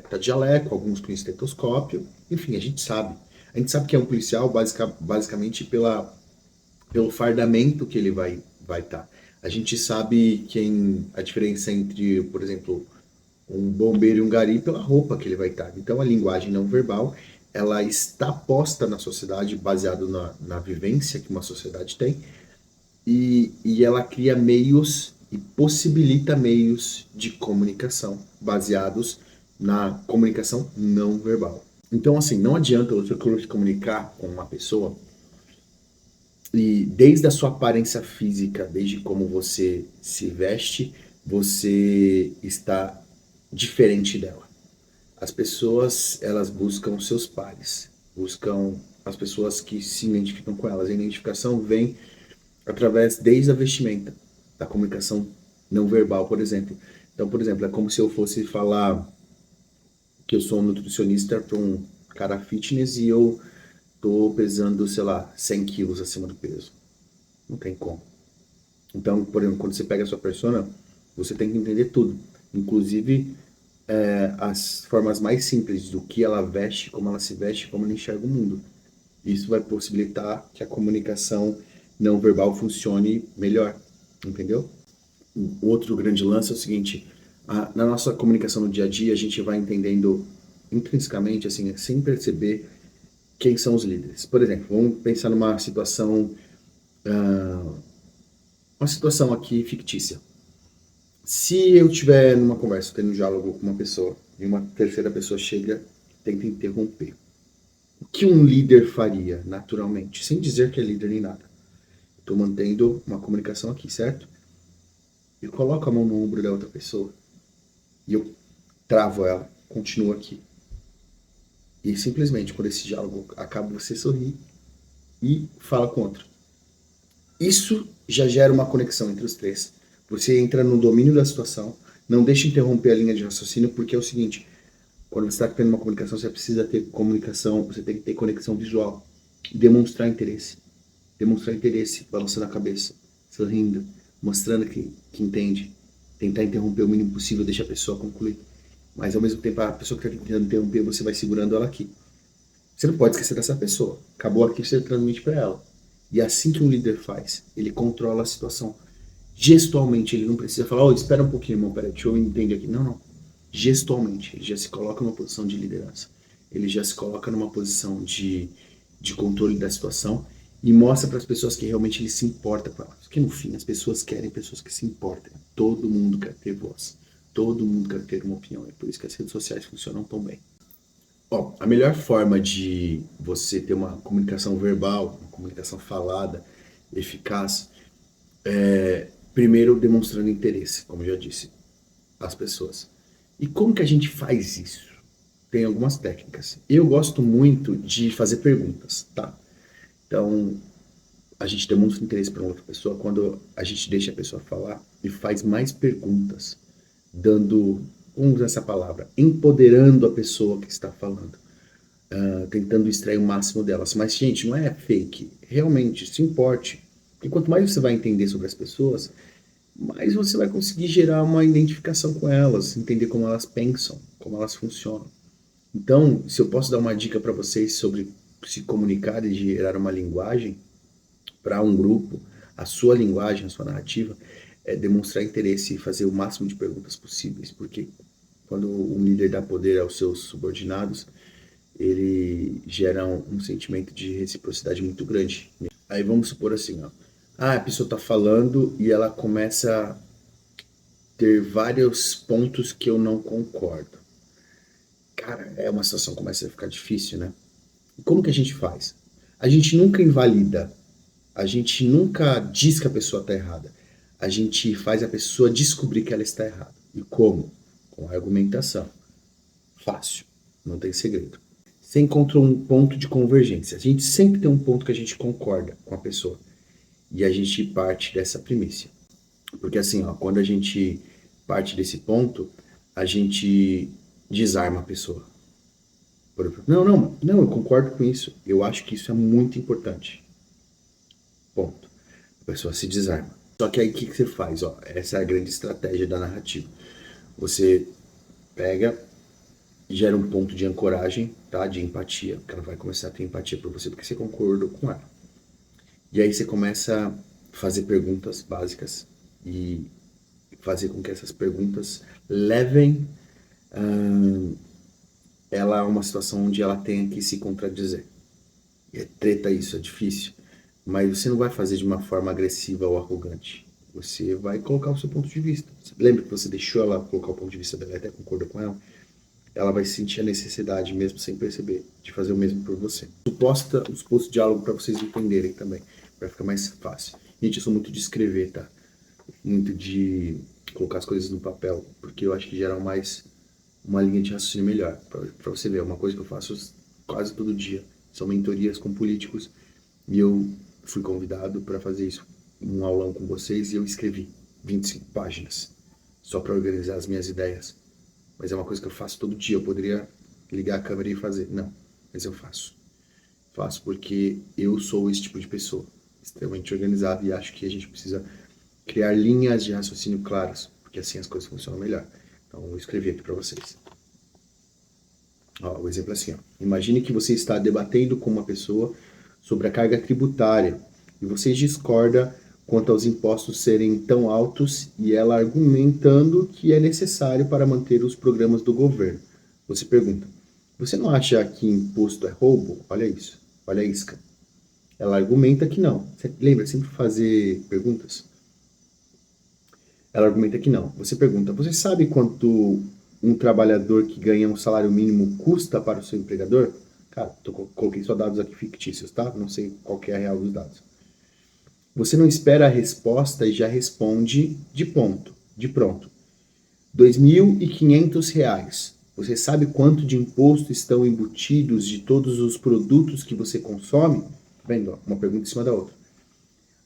Tá de jaleco, alguns com estetoscópio, enfim, a gente sabe. A gente sabe que é um policial basicamente pelo fardamento que ele vai estar. A gente sabe a diferença entre, por exemplo, um bombeiro e um gari pela roupa que ele vai estar. Então, a linguagem não verbal, ela está posta na sociedade baseado na vivência que uma sociedade tem e ela cria meios e possibilita meios de comunicação baseados na comunicação não verbal. Então, assim, não adianta você se comunicar com uma pessoa e desde a sua aparência física, desde como você se veste, você está diferente dela. As pessoas, elas buscam seus pares, buscam as pessoas que se identificam com elas. A identificação vem através desde a vestimenta, da comunicação não verbal, por exemplo. Então, por exemplo, é como se eu fosse falar que eu sou um nutricionista para um cara fitness e eu tô pesando, sei lá, 100 quilos acima do peso. Não tem como. Então, por exemplo, quando você pega a sua persona, você tem que entender tudo. Inclusive, as formas mais simples do que ela veste, como ela se veste, como ela enxerga o mundo. Isso vai possibilitar que a comunicação não verbal funcione melhor, entendeu? Outro grande lance é o seguinte, na nossa comunicação no dia a dia, a gente vai entendendo intrinsecamente, assim, sem perceber quem são os líderes. Por exemplo, vamos pensar numa situação, uma situação aqui fictícia. Se eu estiver numa conversa, tendo um diálogo com uma pessoa, e uma terceira pessoa chega e tenta interromper, o que um líder faria, naturalmente, sem dizer que é líder nem nada? Estou mantendo uma comunicação aqui, certo? Eu coloco a mão no ombro da outra pessoa e eu travo ela, continuo aqui. E simplesmente, quando esse diálogo acaba, você sorri e fala com outro. Isso já gera uma conexão entre os três. Você entra no domínio da situação, não deixa interromper a linha de raciocínio, porque é o seguinte, quando você está tendo uma comunicação, você precisa ter comunicação, você tem que ter conexão visual. Demonstrar interesse. Demonstrar interesse, balançando a cabeça, sorrindo, mostrando que entende. Tentar interromper o mínimo possível, deixa a pessoa concluir. Mas ao mesmo tempo, a pessoa que está tentando interromper, você vai segurando ela aqui. Você não pode esquecer dessa pessoa. Acabou aqui, você transmite para ela. E é assim que um líder faz. Ele controla a situação. Gestualmente, ele não precisa falar, espera um pouquinho, irmão, peraí, deixa eu entender aqui. Não, não. Gestualmente, ele já se coloca numa posição de liderança. Ele já se coloca numa posição de controle da situação e mostra para as pessoas que realmente ele se importa com elas. Porque no fim, as pessoas querem pessoas que se importem. Todo mundo quer ter voz. Todo mundo quer ter uma opinião. É por isso que as redes sociais funcionam tão bem. Ó, a melhor forma de você ter uma comunicação verbal, uma comunicação falada, eficaz, primeiro demonstrando interesse, como eu já disse, às pessoas. E como que a gente faz isso? Tem algumas técnicas. Eu gosto muito de fazer perguntas, tá? Então, a gente demonstra interesse para outra pessoa quando a gente deixa a pessoa falar e faz mais perguntas, vamos usar essa palavra, empoderando a pessoa que está falando, tentando extrair o máximo delas. Mas, gente, não é fake. Realmente, se importe. Porque quanto mais você vai entender sobre as pessoas, mais você vai conseguir gerar uma identificação com elas, entender como elas pensam, como elas funcionam. Então, se eu posso dar uma dica para vocês sobre se comunicar e gerar uma linguagem para um grupo, a sua linguagem, a sua narrativa, é demonstrar interesse e fazer o máximo de perguntas possíveis, porque quando um líder dá poder aos seus subordinados, ele gera um sentimento de reciprocidade muito grande. Aí vamos supor assim, ó, a pessoa está falando e ela começa a ter vários pontos que eu não concordo. Cara, é uma situação que começa a ficar difícil, né? E como que a gente faz? A gente nunca invalida, a gente nunca diz que a pessoa está errada. A gente faz a pessoa descobrir que ela está errada. E como? com argumentação. Fácil, não tem segredo. Você encontra um ponto de convergência. A gente sempre tem um ponto que a gente concorda com a pessoa. E a gente parte dessa premissa. Porque assim, ó, quando a gente parte desse ponto, a gente desarma a pessoa. Não, eu concordo com isso. Eu acho que isso é muito importante. Ponto. A pessoa se desarma. Só que aí o que você faz? Ó, essa é a grande estratégia da narrativa. Você pega, gera um ponto de ancoragem, tá? De empatia, porque ela vai começar a ter empatia por você, porque você concordou com ela. E aí você começa a fazer perguntas básicas e fazer com que essas perguntas levem ela a uma situação onde ela tenha que se contradizer. E é treta isso, é difícil. Mas você não vai fazer de uma forma agressiva ou arrogante. Você vai colocar o seu ponto de vista. Você lembra que você deixou ela colocar o ponto de vista dela e até concordou com ela? Ela vai sentir a necessidade, mesmo sem perceber, de fazer o mesmo por você. Suposto diálogo para vocês entenderem também. Vai ficar mais fácil. Gente, eu sou muito de escrever, tá? Muito de colocar as coisas no papel, porque eu acho que gera mais uma linha de raciocínio melhor. Para você ver, uma coisa que eu faço quase todo dia. São mentorias com políticos e eu fui convidado para fazer isso, um aulão com vocês, e eu escrevi 25 páginas só para organizar as minhas ideias. Mas é uma coisa que eu faço todo dia. Eu poderia ligar a câmera e fazer. Não, mas eu faço. Faço porque eu sou esse tipo de pessoa, extremamente organizado, e acho que a gente precisa criar linhas de raciocínio claras, porque assim as coisas funcionam melhor. Então, eu vou escrever aqui para vocês. Ó, o exemplo é assim, ó. Imagine que você está debatendo com uma pessoa sobre a carga tributária e vocês discordam quanto aos impostos serem tão altos e ela argumentando que é necessário para manter os programas do governo. Você pergunta, você não acha que imposto é roubo? Olha isso, olha a isca. Ela argumenta que não. Você lembra sempre fazer perguntas? Ela argumenta que não. Você pergunta, você sabe quanto um trabalhador que ganha um salário mínimo custa para o seu empregador? Cara, coloquei só dados aqui fictícios, tá? Não sei qual que é a real dos dados. Você não espera a resposta e já responde de pronto. R$ 2.500. Você sabe quanto de imposto estão embutidos de todos os produtos que você consome? Tá vendo? Uma pergunta em cima da outra.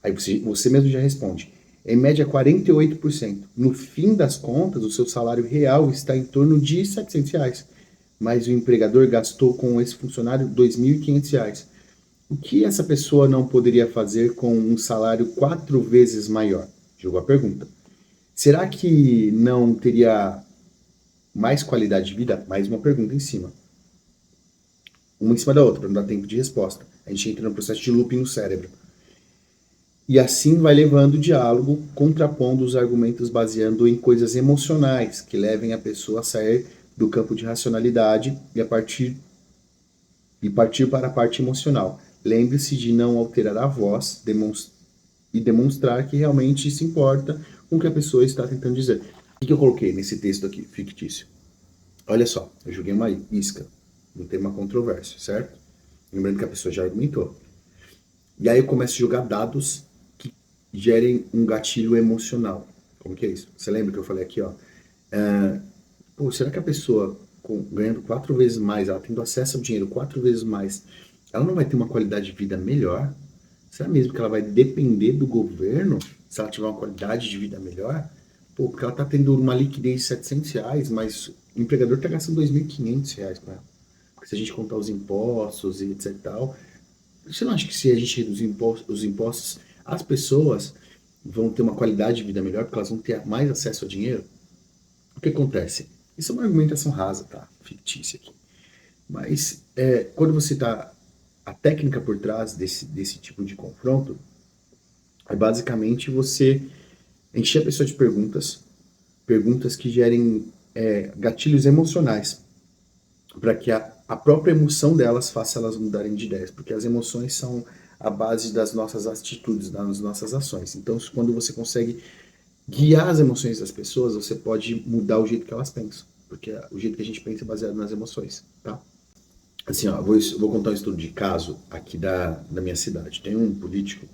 Aí você mesmo já responde. Em média, 48%. No fim das contas, o seu salário real está em torno de R$ 700. Mas o empregador gastou com esse funcionário R$ 2.500. O que essa pessoa não poderia fazer com um salário 4 vezes maior? Jogou a pergunta. Será que não teria mais qualidade de vida? Mais uma pergunta em cima. Uma em cima da outra, para não dar tempo de resposta. A gente entra no processo de looping no cérebro. E assim vai levando o diálogo, contrapondo os argumentos baseando em coisas emocionais, que levem a pessoa a sair do campo de racionalidade e partir para a parte emocional. Lembre-se de não alterar a voz e demonstrar que realmente se importa com o que a pessoa está tentando dizer. O que eu coloquei nesse texto aqui, fictício? Olha só, eu joguei uma isca, um tema controverso, certo? Lembrando que a pessoa já argumentou. E aí eu começo a jogar dados que gerem um gatilho emocional. Como que é isso? Você lembra que eu falei aqui, ó? Será que a pessoa ganhando 4 vezes mais, ela tendo acesso ao dinheiro 4 vezes mais, ela não vai ter uma qualidade de vida melhor? Será mesmo que ela vai depender do governo se ela tiver uma qualidade de vida melhor? Porque ela está tendo uma liquidez de R$ 700, mas o empregador está gastando R$ 2.500 com ela. Porque se a gente contar os impostos e etc e tal, você não acha que se a gente reduzir os impostos, as pessoas vão ter uma qualidade de vida melhor porque elas vão ter mais acesso ao dinheiro? O que acontece? Isso é uma argumentação rasa, tá? Fictícia aqui. Mas quando você está... A técnica por trás desse tipo de confronto é basicamente você encher a pessoa de perguntas que gerem gatilhos emocionais, para que a própria emoção delas faça elas mudarem de ideias, porque as emoções são a base das nossas atitudes, das nossas ações. Então, quando você consegue guiar as emoções das pessoas, você pode mudar o jeito que elas pensam, porque o jeito que a gente pensa é baseado nas emoções, tá? Assim, ó, vou contar um estudo de caso aqui da minha cidade. Tem um político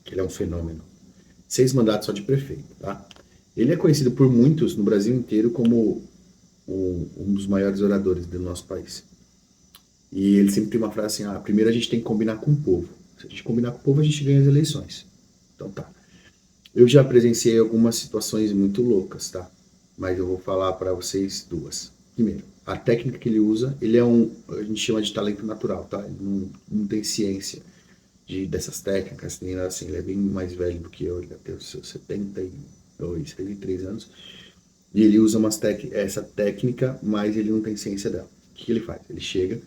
que ele é um fenômeno. 6 mandatos só de prefeito, tá? Ele é conhecido por muitos no Brasil inteiro como um dos maiores oradores do nosso país. E ele sempre tem uma frase assim, primeiro a gente tem que combinar com o povo. Se a gente combinar com o povo, a gente ganha as eleições. Então tá. Eu já presenciei algumas situações muito loucas, tá? Mas eu vou falar para vocês duas. Primeiro, a técnica que ele usa, ele é a gente chama de talento natural, tá? Ele não tem ciência dessas técnicas, nem nada assim. Ele é bem mais velho do que eu, ele tem os seus 72, 73 anos. E ele usa essa técnica, mas ele não tem ciência dela. O que ele faz? Ele chega,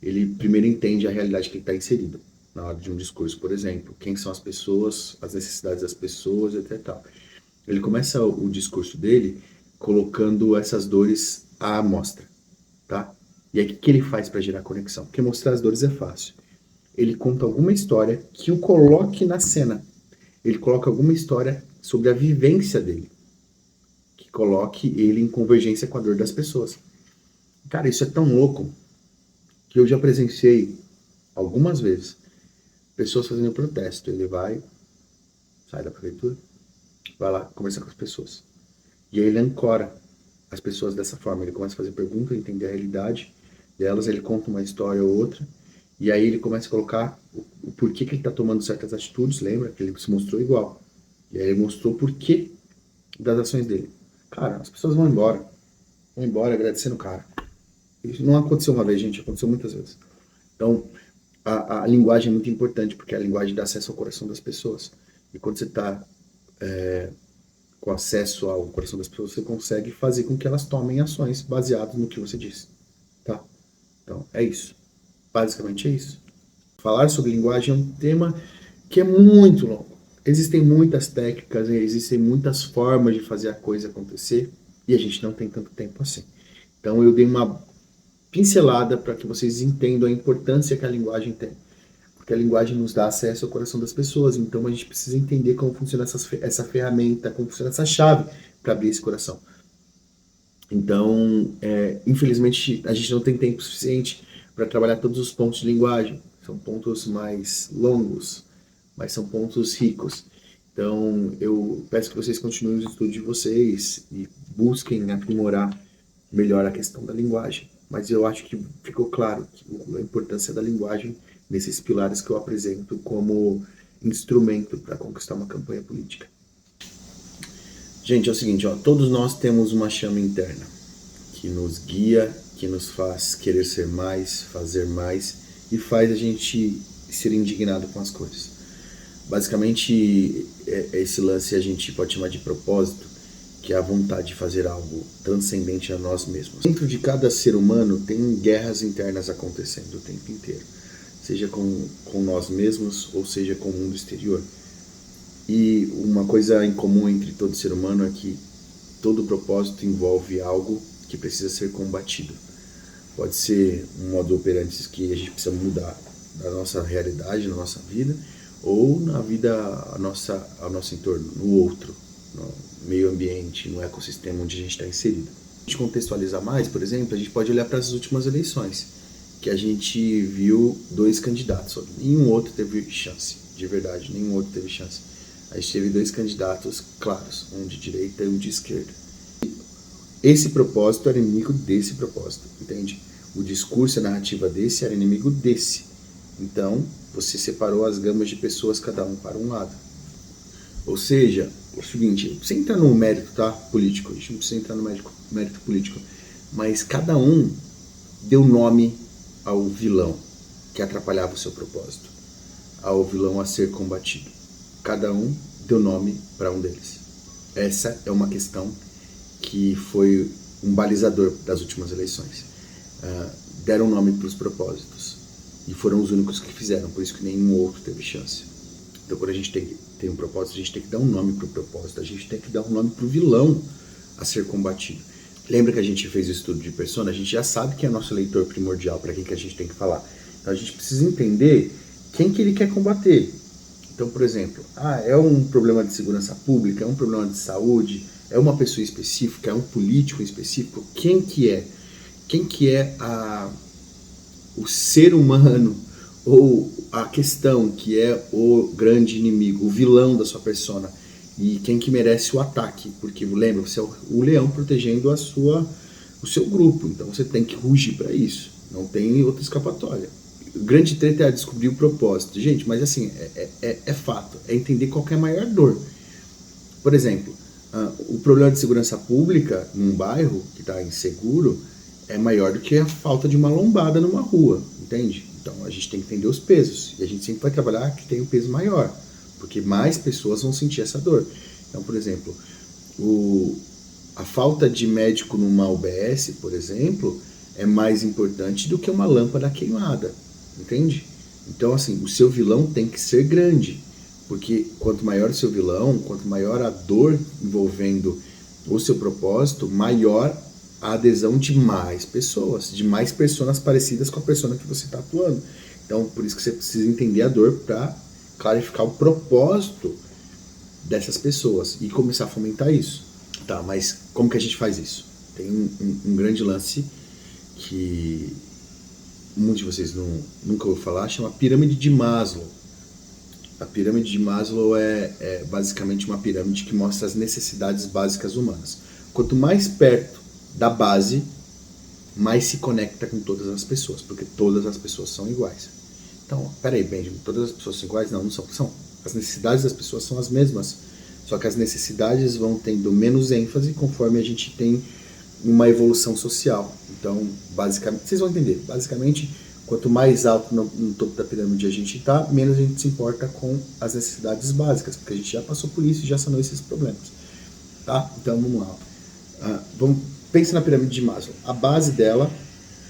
ele primeiro entende a realidade que ele está inserido na hora de um discurso, por exemplo, quem são as pessoas, as necessidades das pessoas, etc. Ele começa o discurso dele colocando essas dores à amostra, tá? E aí o que ele faz para gerar conexão? Porque mostrar as dores é fácil. Ele conta alguma história que o coloque na cena. Ele coloca alguma história sobre a vivência dele, que coloque ele em convergência com a dor das pessoas. Cara, isso é tão louco que eu já presenciei algumas vezes pessoas fazendo protesto. Ele vai, sai da prefeitura, vai lá conversar com as pessoas. E aí ele ancora as pessoas dessa forma. Ele começa a fazer perguntas, entender a realidade delas, ele conta uma história ou outra, e aí ele começa a colocar o porquê que ele está tomando certas atitudes. Lembra que ele se mostrou igual. E aí ele mostrou o porquê das ações dele. Cara, as pessoas vão embora. Vão embora agradecendo o cara. Isso não aconteceu uma vez, gente. Aconteceu muitas vezes. Então, a linguagem é muito importante, porque a linguagem dá acesso ao coração das pessoas. E quando você está com acesso ao coração das pessoas, você consegue fazer com que elas tomem ações baseadas no que você disse. Tá? Então, é isso. Basicamente é isso. Falar sobre linguagem é um tema que é muito longo. Existem muitas técnicas, existem muitas formas de fazer a coisa acontecer, e a gente não tem tanto tempo assim. Então eu dei uma pincelada para que vocês entendam a importância que a linguagem tem. Porque a linguagem nos dá acesso ao coração das pessoas, então a gente precisa entender como funciona essa ferramenta, como funciona essa chave para abrir esse coração. Então, infelizmente, a gente não tem tempo suficiente para trabalhar todos os pontos de linguagem. São pontos mais longos, mas são pontos ricos. Então, eu peço que vocês continuem os estudos de vocês e busquem aprimorar melhor a questão da linguagem. Mas eu acho que ficou claro a importância da linguagem nesses pilares que eu apresento como instrumento para conquistar uma campanha política. Gente, é o seguinte, todos nós temos uma chama interna que nos guia, que nos faz querer ser mais, fazer mais e faz a gente ser indignado com as coisas. Basicamente, esse lance a gente pode chamar de propósito, que é a vontade de fazer algo transcendente a nós mesmos. Dentro de cada ser humano tem guerras internas acontecendo o tempo inteiro, seja com nós mesmos ou seja com o mundo exterior. E uma coisa em comum entre todo ser humano é que todo propósito envolve algo que precisa ser combatido. Pode ser um modo operante que a gente precisa mudar na nossa realidade, na nossa vida, ou na vida ao nosso entorno, no outro, no meio ambiente, no ecossistema onde a gente está inserido. A gente contextualizar mais, por exemplo, a gente pode olhar para as últimas eleições, que a gente viu 2 candidatos, nenhum outro teve chance, de verdade, nenhum outro teve chance. A gente teve 2 candidatos claros, um de direita e um de esquerda. Esse propósito era inimigo desse propósito, entende? O discurso, a narrativa desse era inimigo desse. Então, você separou as gamas de pessoas, cada um para um lado. Ou seja, é o seguinte, sem entrar no mérito, tá, político, a gente não precisa entrar no mérito político, mas cada um deu nome ao vilão que atrapalhava o seu propósito, ao vilão a ser combatido. Cada um deu nome para um deles. Essa é uma questão que foi um balizador das últimas eleições. Deram nome para os propósitos e foram os únicos que fizeram, por isso que nenhum outro teve chance. Então, quando a gente tem um propósito, a gente tem que dar um nome para o propósito, a gente tem que dar um nome para o vilão a ser combatido. Lembra que a gente fez o estudo de persona? A gente já sabe quem é nosso eleitor primordial, para quem que a gente tem que falar. Então, a gente precisa entender quem que ele quer combater. Então, por exemplo, é um problema de segurança pública, é um problema de saúde, é uma pessoa específica, é um político específico. Quem que é? Quem que é o ser humano ou a questão que é o grande inimigo, o vilão da sua persona? E quem que merece o ataque? Porque, lembra, você é o leão protegendo a sua o seu grupo. Então você tem que rugir para isso. Não tem outra escapatória. O grande treta é descobrir o propósito. Gente, mas assim, é fato. É entender qual que é a maior dor. Por exemplo, o problema de segurança pública num bairro que está inseguro é maior do que a falta de uma lombada numa rua, entende? Então a gente tem que entender os pesos. E a gente sempre vai trabalhar que tem um peso maior, porque mais pessoas vão sentir essa dor. Então, por exemplo, a falta de médico numa UBS, por exemplo, é mais importante do que uma lâmpada queimada, entende? Então, assim, o seu vilão tem que ser grande, porque quanto maior o seu vilão, quanto maior a dor envolvendo o seu propósito, maior a adesão de mais pessoas parecidas com a persona que você está atuando. Então, por isso que você precisa entender a dor para clarificar o propósito dessas pessoas e começar a fomentar isso. Tá, mas como que a gente faz isso? Tem um grande lance que muitos de vocês nunca ouviram falar, chama pirâmide de Maslow. A pirâmide de Maslow é basicamente uma pirâmide que mostra as necessidades básicas humanas. Quanto mais perto da base, mais se conecta com todas as pessoas, porque todas as pessoas são iguais. Então, peraí, Benjamin, todas as pessoas são iguais? Não são. As necessidades das pessoas são as mesmas, só que as necessidades vão tendo menos ênfase conforme a gente tem uma evolução social. Então, basicamente, vocês vão entender, basicamente, quanto mais alto no topo da pirâmide a gente está, menos a gente se importa com as necessidades básicas, porque a gente já passou por isso e já sanou esses problemas. Tá? Então, vamos lá. Pensa na pirâmide de Maslow. A base dela,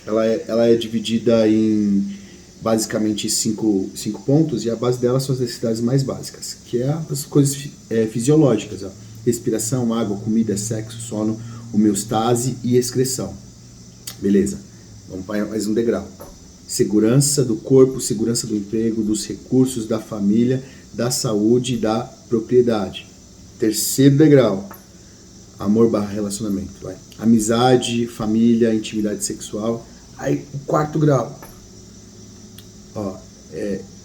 ela é dividida em basicamente cinco pontos, e a base dela são as necessidades mais básicas, que é as coisas fisiológicas, ó. Respiração, água, comida, sexo, sono, homeostase e excreção. Beleza, vamos para mais um degrau. Segurança do corpo, segurança do emprego, dos recursos, da família, da saúde e da propriedade. Terceiro degrau, amor/relacionamento. Vai. Amizade, família, intimidade sexual. Aí o quarto grau,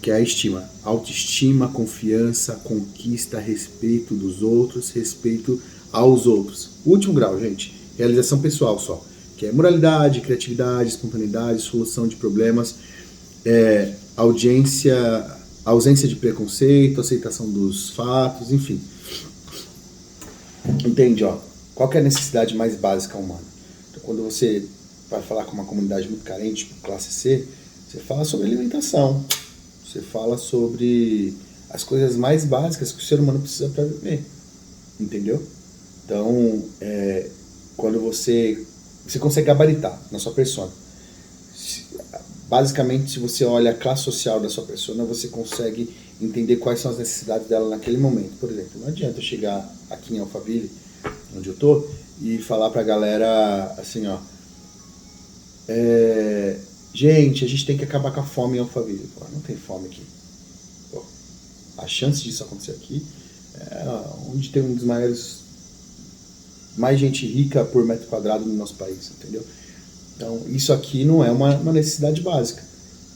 que é a estima. Autoestima, confiança, conquista, respeito dos outros, respeito aos outros. Último grau, gente, realização pessoal só, que é moralidade, criatividade, espontaneidade, solução de problemas, ausência de preconceito, aceitação dos fatos, enfim. Entende, ó? Qual que é a necessidade mais básica humana? Então, quando você vai falar com uma comunidade muito carente, tipo classe C, você fala sobre alimentação, você fala sobre as coisas mais básicas que o ser humano precisa para viver, entendeu? Então, quando você consegue gabaritar na sua persona. Basicamente, se você olha a classe social da sua persona, você consegue entender quais são as necessidades dela naquele momento. Por exemplo, não adianta eu chegar aqui em Alphaville, onde eu tô, e falar pra galera assim, ó, gente, a gente tem que acabar com a fome em Alphaville. Pô, não tem fome aqui. Pô, a chance disso acontecer aqui é onde tem um dos mais gente rica por metro quadrado no nosso país, entendeu? Então, isso aqui não é uma necessidade básica.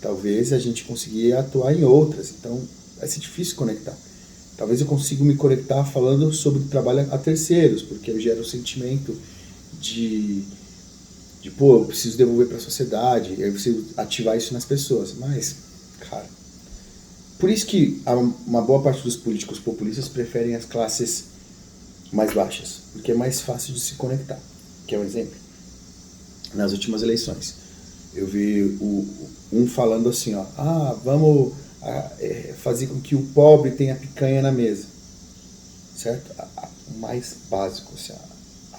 Talvez a gente consiga atuar em outras, então vai ser difícil conectar. Talvez eu consiga me conectar falando sobre trabalho a terceiros, porque eu gero o sentimento de pô, eu preciso devolver para a sociedade, eu preciso ativar isso nas pessoas. Mas, cara, por isso que uma boa parte dos políticos populistas preferem as classes mais baixas, porque é mais fácil de se conectar. Quer um exemplo? Nas últimas eleições, eu vi um falando assim, ó, vamos fazer com que o pobre tenha picanha na mesa, certo? O mais básico, assim, a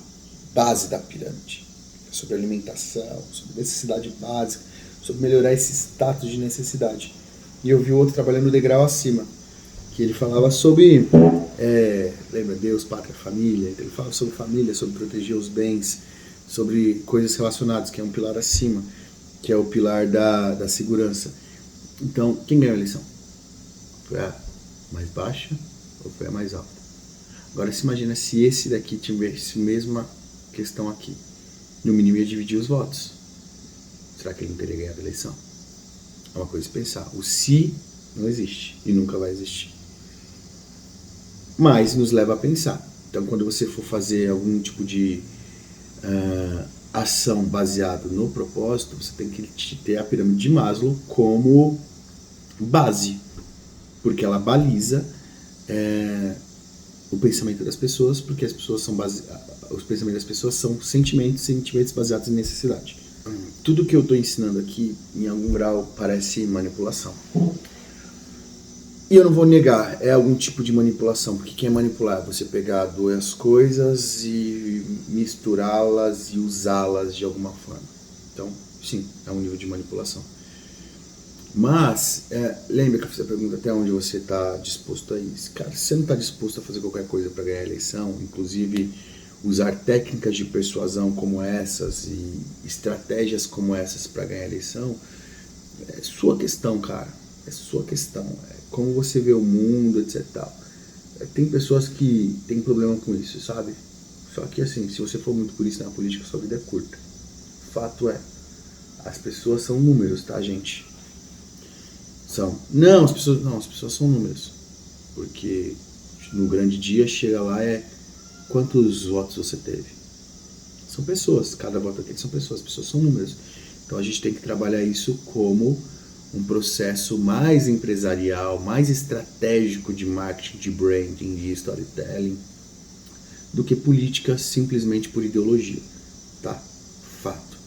base da pirâmide, sobre alimentação, sobre necessidade básica, sobre melhorar esse status de necessidade. E eu vi outro trabalhando no degrau acima, que ele falava sobre, lembra, Deus, pátria, família. Então ele fala sobre família, sobre proteger os bens, sobre coisas relacionadas, que é um pilar acima, que é o pilar da segurança. Então, quem ganhou a eleição? Foi a mais baixa ou foi a mais alta? Agora se imagina se esse daqui tivesse a mesma questão aqui. No mínimo ia dividir os votos. Será que ele não teria ganhado a eleição? É uma coisa de pensar. O se não existe e nunca vai existir. Mas nos leva a pensar. Então, quando você for fazer algum tipo de ação baseada no propósito, você tem que ter a pirâmide de Maslow como base, porque ela baliza o pensamento das pessoas, porque as pessoas são os pensamentos das pessoas são sentimentos baseados em necessidade. Tudo que eu estou ensinando aqui, em algum grau, parece manipulação. E eu não vou negar, é algum tipo de manipulação, porque quem é manipular é você pegar duas coisas e misturá-las e usá-las de alguma forma. Então, sim, é um nível de manipulação. Mas, lembra que eu fiz a pergunta até onde você está disposto a ir. Cara, se você não está disposto a fazer qualquer coisa para ganhar a eleição, inclusive usar técnicas de persuasão como essas e estratégias como essas para ganhar a eleição, é sua questão, cara. É sua questão. É como você vê o mundo, etc. Tem pessoas que têm problema com isso, sabe? Só que assim, se você for muito purista na política, sua vida é curta. Fato é, as pessoas são números, tá, gente? Não, as pessoas são números. Porque no grande dia chega lá quantos votos você teve. São pessoas, cada voto aqui são pessoas, as pessoas são números. Então a gente tem que trabalhar isso como um processo mais empresarial, mais estratégico de marketing, de branding, de storytelling, do que política simplesmente por ideologia, tá? Fato.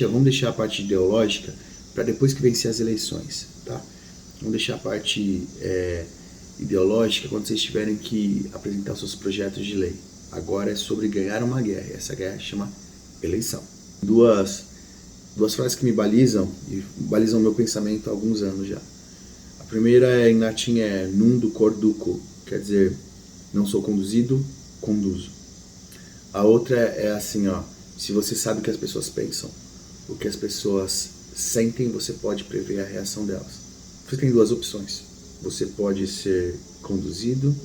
Vamos deixar a parte ideológica para depois que vencer as eleições, tá? Vamos deixar a parte ideológica quando vocês tiverem que apresentar seus projetos de lei. Agora é sobre ganhar uma guerra, e essa guerra chama eleição. Duas frases que me balizam e balizam meu pensamento há alguns anos já. A primeira em latim é nundo corduco, quer dizer, não sou conduzido, conduzo. A outra é assim, ó, se você sabe o que as pessoas pensam, o que as pessoas sentem, você pode prever a reação delas. Você tem duas opções. Você pode ser conduzido,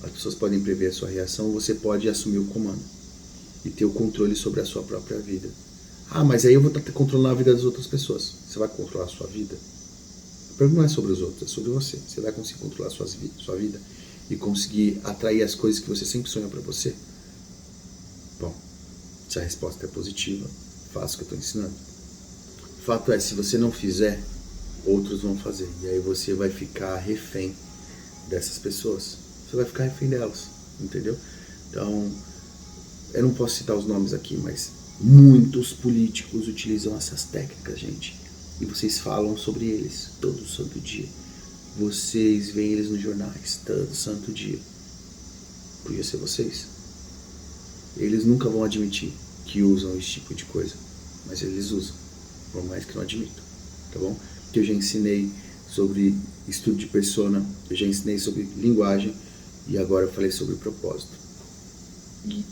as pessoas podem prever a sua reação, você pode assumir o comando e ter o controle sobre a sua própria vida. Ah, mas aí eu vou estar controlando a vida das outras pessoas. Você vai controlar a sua vida? A pergunta não é sobre os outros, é sobre você. Você vai conseguir controlar a sua vida e conseguir atrair as coisas que você sempre sonhou para você? Bom, se a resposta é positiva, faça o que eu estou ensinando. O fato é, se você não fizer, outros vão fazer. E aí você vai ficar refém dessas pessoas. Você vai ficar refém delas, entendeu? Então, eu não posso citar os nomes aqui, mas muitos políticos utilizam essas técnicas, gente. E vocês falam sobre eles todo santo dia. Vocês veem eles nos jornais todo santo dia. Podia ser vocês. Eles nunca vão admitir que usam esse tipo de coisa. Mas eles usam, por mais que não admitam. Tá bom? Que eu já ensinei sobre estudo de persona, eu já ensinei sobre linguagem e agora eu falei sobre propósito.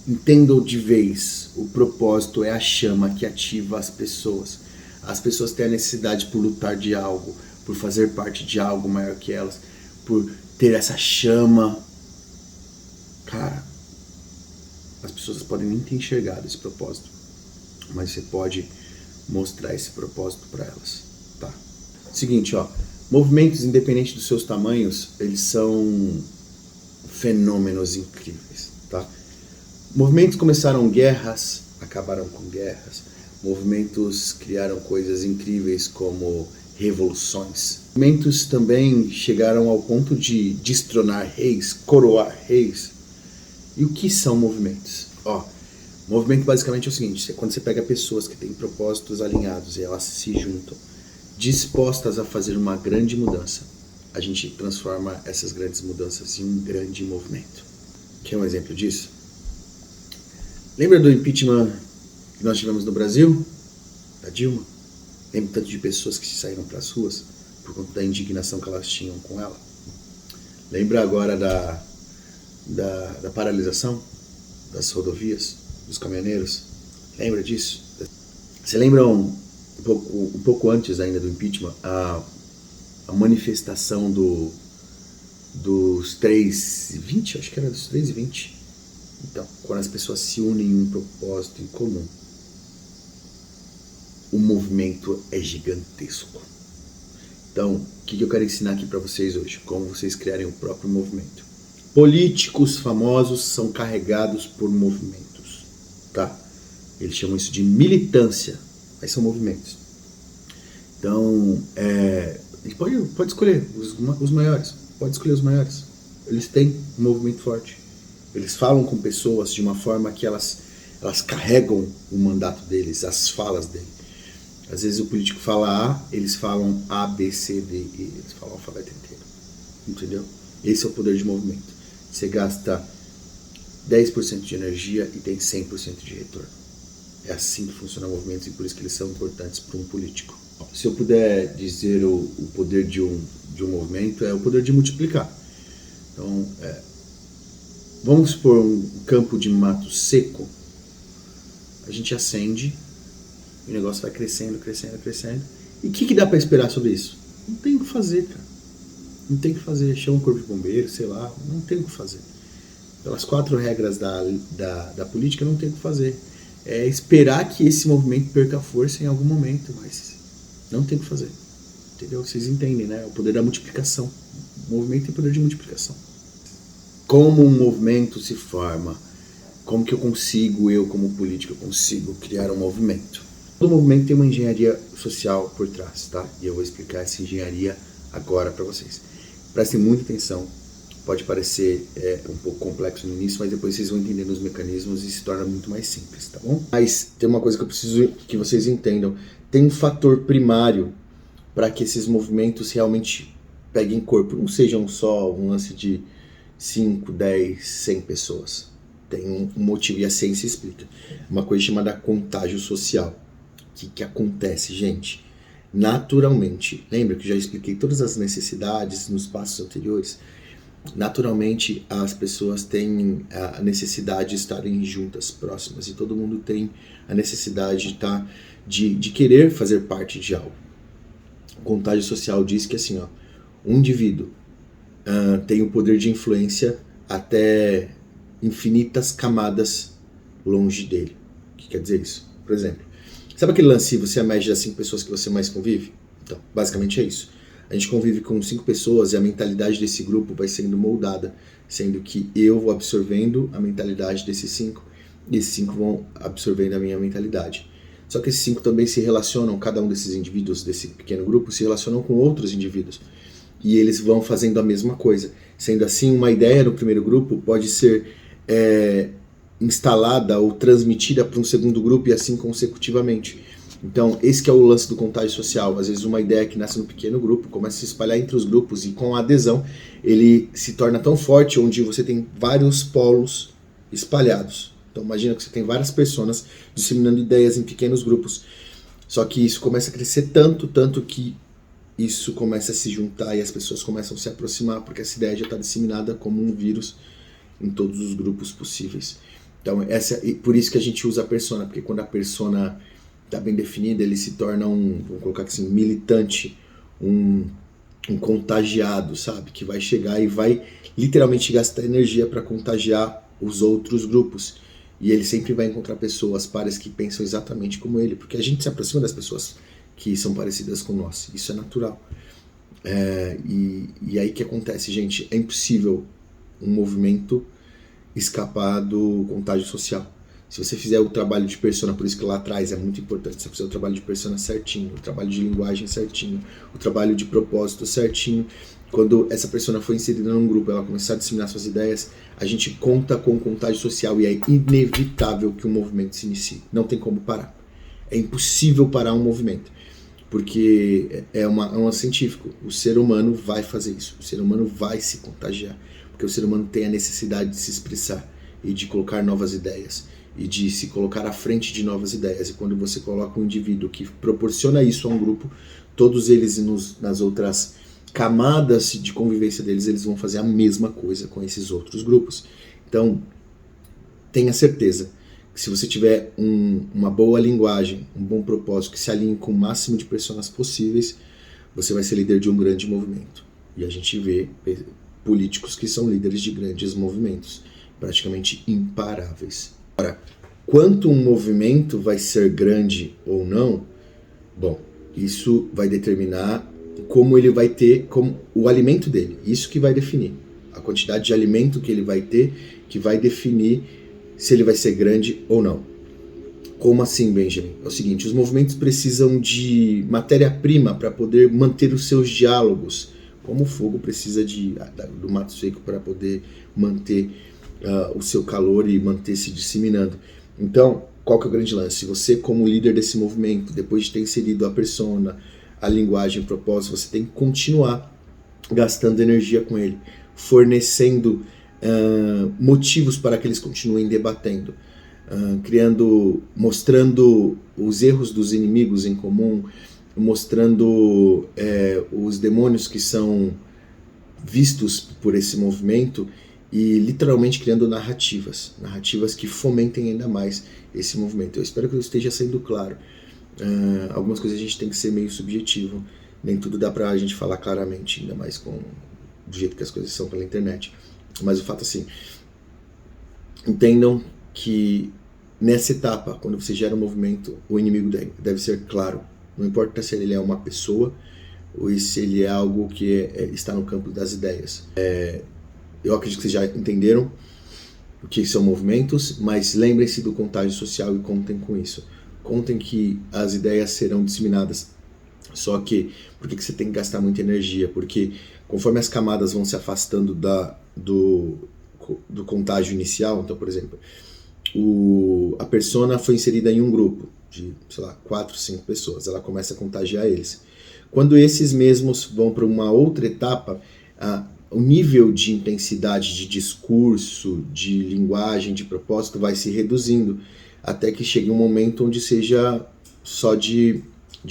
Entendam de vez, o propósito é a chama que ativa as pessoas. As pessoas têm a necessidade por lutar de algo, por fazer parte de algo maior que elas, por ter essa chama. Cara, as pessoas podem nem ter enxergado esse propósito, mas você pode mostrar esse propósito para elas, tá? Seguinte, ó, movimentos independentes dos seus tamanhos, eles são fenômenos incríveis, tá? Movimentos começaram guerras, acabaram com guerras. Movimentos criaram coisas incríveis como revoluções. Movimentos também chegaram ao ponto de destronar reis, coroar reis. E o que são movimentos? Ó, movimento basicamente é o seguinte, é quando você pega pessoas que têm propósitos alinhados e elas se juntam, dispostas a fazer uma grande mudança, a gente transforma essas grandes mudanças em um grande movimento. Quer um exemplo disso? Lembra do impeachment que nós tivemos no Brasil? Da Dilma? Lembra tanto de pessoas que saíram para as ruas por conta da indignação que elas tinham com ela? Lembra agora da paralisação das rodovias, dos caminhoneiros? Lembra disso? Você lembra um pouco antes ainda do impeachment, a manifestação dos 3:20, acho que era dos 3:20. Então, quando as pessoas se unem em um propósito em comum, o movimento é gigantesco. Então, o que eu quero ensinar aqui para vocês hoje? Como vocês criarem o próprio movimento. Políticos famosos são carregados por movimentos, tá? Eles chamam isso de militância, mas são movimentos. Então, a gente pode escolher os maiores, pode escolher os maiores. Eles têm um movimento forte. Eles falam com pessoas de uma forma que elas carregam o mandato deles, as falas dele. Às vezes o político fala A, eles falam A, B, C, D, E, eles falam o alfabeto inteiro. Entendeu? Esse é o poder de movimento. Você gasta 10% de energia e tem 100% de retorno. É assim que funciona o movimento e por isso que eles são importantes para um político. Se eu puder dizer o poder de um movimento, é o poder de multiplicar. Então, vamos supor um campo de mato seco, a gente acende, o negócio vai crescendo, crescendo, crescendo. E o que dá para esperar sobre isso? Não tem o que fazer, cara. Não tem o que fazer. Chama um corpo de bombeiro, sei lá, não tem o que fazer. Pelas 4 regras da política, não tem o que fazer. É esperar que esse movimento perca força em algum momento, mas não tem o que fazer. Entendeu? Vocês entendem, né? O poder da multiplicação. O movimento tem poder de multiplicação. Como um movimento se forma? Como que eu como político, consigo criar um movimento? Todo movimento tem uma engenharia social por trás, tá? E eu vou explicar essa engenharia agora para vocês. Prestem muita atenção. Pode parecer um pouco complexo no início, mas depois vocês vão entendendo os mecanismos e se torna muito mais simples, tá bom? Mas tem uma coisa que eu preciso que vocês entendam. Tem um fator primário para que esses movimentos realmente peguem corpo. Não sejam só um lance de 5, 10, 100 pessoas. Tem um motivo e a ciência explica. Uma coisa chamada contágio social. O que acontece, gente? Naturalmente, lembra que eu já expliquei todas as necessidades nos passos anteriores? Naturalmente, as pessoas têm a necessidade de estarem juntas, próximas, e todo mundo tem a necessidade de querer fazer parte de algo. O contágio social diz que assim, um indivíduo tem o poder de influência até infinitas camadas longe dele. O que quer dizer isso? Por exemplo, sabe aquele lance, você é a média das 5 pessoas que você mais convive? Então, basicamente é isso. A gente convive com 5 pessoas e a mentalidade desse grupo vai sendo moldada, sendo que eu vou absorvendo a mentalidade desses 5 e esses 5 vão absorvendo a minha mentalidade. Só que esses 5 também se relacionam, cada um desses indivíduos desse pequeno grupo se relacionam com outros indivíduos. E eles vão fazendo a mesma coisa. Sendo assim, uma ideia no primeiro grupo pode ser instalada ou transmitida para um segundo grupo e assim consecutivamente. Então, esse que é o lance do contágio social. Às vezes uma ideia que nasce no pequeno grupo começa a se espalhar entre os grupos e com a adesão ele se torna tão forte onde você tem vários polos espalhados. Então imagina que você tem várias pessoas disseminando ideias em pequenos grupos. Só que isso começa a crescer tanto que isso começa a se juntar e as pessoas começam a se aproximar porque essa ideia já está disseminada como um vírus em todos os grupos possíveis. Então, por isso que a gente usa a persona, porque quando a persona está bem definida, ele se torna vamos colocar assim, militante, um contagiado, sabe? Que vai chegar e vai literalmente gastar energia para contagiar os outros grupos. E ele sempre vai encontrar pessoas, pares que pensam exatamente como ele, porque a gente se aproxima das pessoas que são parecidas com nós. Isso é natural. E aí que acontece, gente? É impossível um movimento escapar do contágio social. Se você fizer o trabalho de persona, por isso que lá atrás é muito importante, você fazer o trabalho de persona certinho, o trabalho de linguagem certinho, o trabalho de propósito certinho. Quando essa persona for inserida num grupo, ela começar a disseminar suas ideias, a gente conta com o contágio social e é inevitável que o movimento se inicie. Não tem como parar. É impossível parar um movimento, porque é um científico. O ser humano vai fazer isso, o ser humano vai se contagiar, porque o ser humano tem a necessidade de se expressar e de colocar novas ideias e de se colocar à frente de novas ideias. E quando você coloca um indivíduo que proporciona isso a um grupo, todos eles nas outras camadas de convivência deles, eles vão fazer a mesma coisa com esses outros grupos. Então, tenha certeza que se você tiver uma boa linguagem, um bom propósito, que se alinhe com o máximo de pessoas possíveis, você vai ser líder de um grande movimento. E a gente vê políticos que são líderes de grandes movimentos, praticamente imparáveis. Agora, quanto um movimento vai ser grande ou não, bom, isso vai determinar como ele vai ter, como o alimento dele, isso que vai definir. A quantidade de alimento que ele vai ter, que vai definir se ele vai ser grande ou não. Como assim, Benjamin? É o seguinte, os movimentos precisam de matéria-prima para poder manter os seus diálogos, como o fogo precisa do mato seco para poder manter o seu calor e manter se disseminando. Então, qual que é o grande lance? Você, como líder desse movimento, depois de ter inserido a persona, a linguagem, o propósito, você tem que continuar gastando energia com ele, fornecendo motivos para que eles continuem debatendo, mostrando os erros dos inimigos em comum, mostrando os demônios que são vistos por esse movimento e literalmente criando narrativas que fomentem ainda mais esse movimento. Eu espero que eu esteja sendo claro. Algumas coisas a gente tem que ser meio subjetivo, nem tudo dá pra gente falar claramente, ainda mais do jeito que as coisas são pela internet. Mas o fato é assim, entendam que nessa etapa, quando você gera um movimento, o inimigo deve ser claro. Não importa se ele é uma pessoa ou se ele é algo que está no campo das ideias. Eu acredito que vocês já entenderam o que são movimentos, mas lembrem-se do contágio social e contem com isso. Contem que as ideias serão disseminadas. Só que, por que você tem que gastar muita energia? Porque conforme as camadas vão se afastando do contágio inicial, então, por exemplo, a persona foi inserida em um grupo de, 4, 5 pessoas, ela começa a contagiar eles. Quando esses mesmos vão para uma outra etapa, o nível de intensidade de discurso, de linguagem, de propósito vai se reduzindo, até que chegue um momento onde seja só de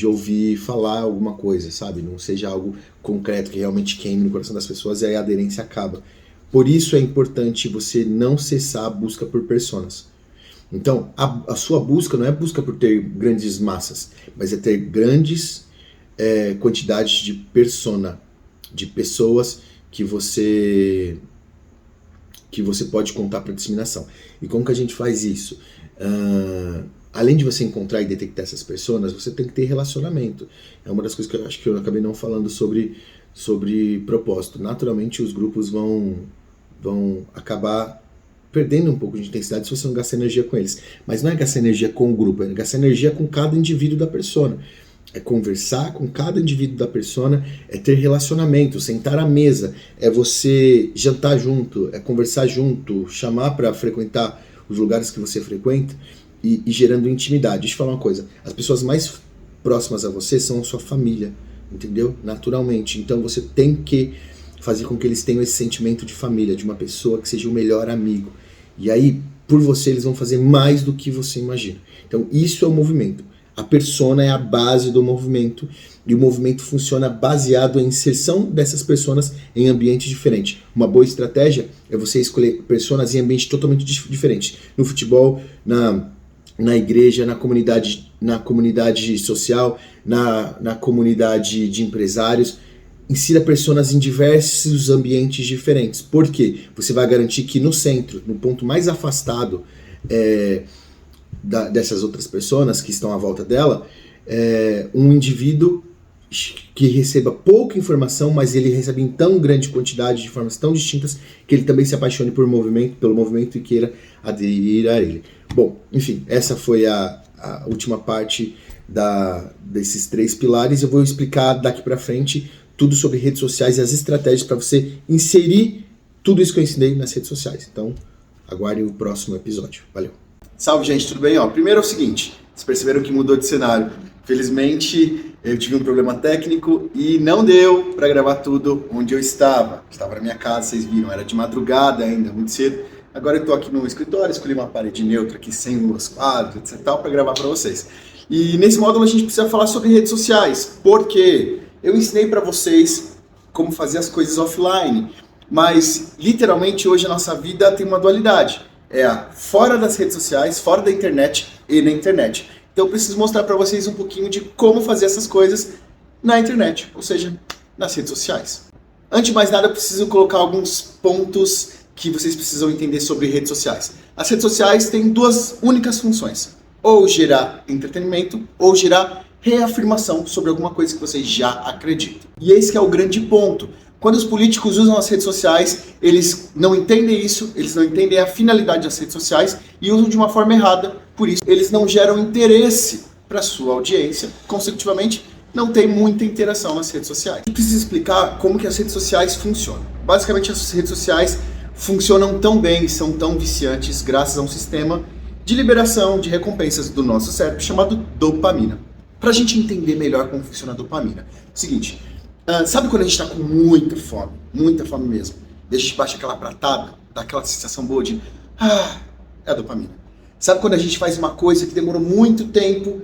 ouvir falar alguma coisa, sabe? Não seja algo concreto que realmente queime no coração das pessoas e aí a aderência acaba. Por isso é importante você não cessar a busca por personas. Então, a sua busca não é busca por ter grandes massas, mas é ter grandes quantidades de persona, de pessoas que você pode contar para disseminação. E como que a gente faz isso? Além de você encontrar e detectar essas pessoas, você tem que ter relacionamento. É uma das coisas que eu acho que eu acabei não falando sobre propósito. Naturalmente, os grupos vão acabar perdendo um pouco de intensidade se você não gastar energia com eles. Mas não é gastar energia com o grupo, é gastar energia com cada indivíduo da persona. É conversar com cada indivíduo da persona, é ter relacionamento, sentar à mesa, é você jantar junto, é conversar junto, chamar para frequentar os lugares que você frequenta e gerando intimidade. Deixa eu falar uma coisa, as pessoas mais próximas a você são a sua família, entendeu? Naturalmente. Então você tem que fazer com que eles tenham esse sentimento de família, de uma pessoa que seja o melhor amigo. E aí, por você, eles vão fazer mais do que você imagina. Então isso é o movimento. A persona é a base do movimento e o movimento funciona baseado em inserção dessas pessoas em ambientes diferentes. Uma boa estratégia é você escolher pessoas em ambientes totalmente diferentes. No futebol, na igreja, na comunidade social, na comunidade de empresários. Insira pessoas em diversos ambientes diferentes. Por quê? Você vai garantir que no centro, no ponto mais afastado dessas outras pessoas que estão à volta dela, um indivíduo que receba pouca informação, mas ele recebe em tão grande quantidade de formas tão distintas que ele também se apaixone pelo movimento e queira aderir a ele. Bom, enfim, essa foi a última parte desses 3 pilares. Eu vou explicar daqui para frente tudo sobre redes sociais e as estratégias para você inserir tudo isso que eu ensinei nas redes sociais. Então, aguardem o próximo episódio. Valeu! Salve, gente, tudo bem? Primeiro é o seguinte, vocês perceberam que mudou de cenário. Felizmente, eu tive um problema técnico e não deu para gravar tudo onde eu estava. Estava na minha casa, vocês viram, era de madrugada ainda, muito cedo. Agora eu estou aqui no escritório, escolhi uma parede neutra aqui, sem luz, quadros, etc, para gravar para vocês. E nesse módulo a gente precisa falar sobre redes sociais, porque eu ensinei para vocês como fazer as coisas offline, mas literalmente hoje a nossa vida tem uma dualidade. Fora das redes sociais, fora da internet e na internet. Então eu preciso mostrar para vocês um pouquinho de como fazer essas coisas na internet, ou seja, nas redes sociais. Antes de mais nada, eu preciso colocar alguns pontos que vocês precisam entender sobre redes sociais. As redes sociais têm 2 únicas funções, ou gerar entretenimento, ou gerar reafirmação sobre alguma coisa que vocês já acreditam. E esse que é o grande ponto. Quando os políticos usam as redes sociais, eles não entendem isso, eles não entendem a finalidade das redes sociais e usam de uma forma errada. Por isso, eles não geram interesse para a sua audiência, consecutivamente, não tem muita interação nas redes sociais. Eu preciso explicar como que as redes sociais funcionam. Basicamente, as redes sociais funcionam tão bem, são tão viciantes, graças a um sistema de liberação de recompensas do nosso cérebro chamado dopamina. Para a gente entender melhor como funciona a dopamina, seguinte, sabe quando a gente está com muita fome mesmo, e a gente baixa aquela pratada, dá aquela sensação boa de é a dopamina. Sabe quando a gente faz uma coisa que demorou muito tempo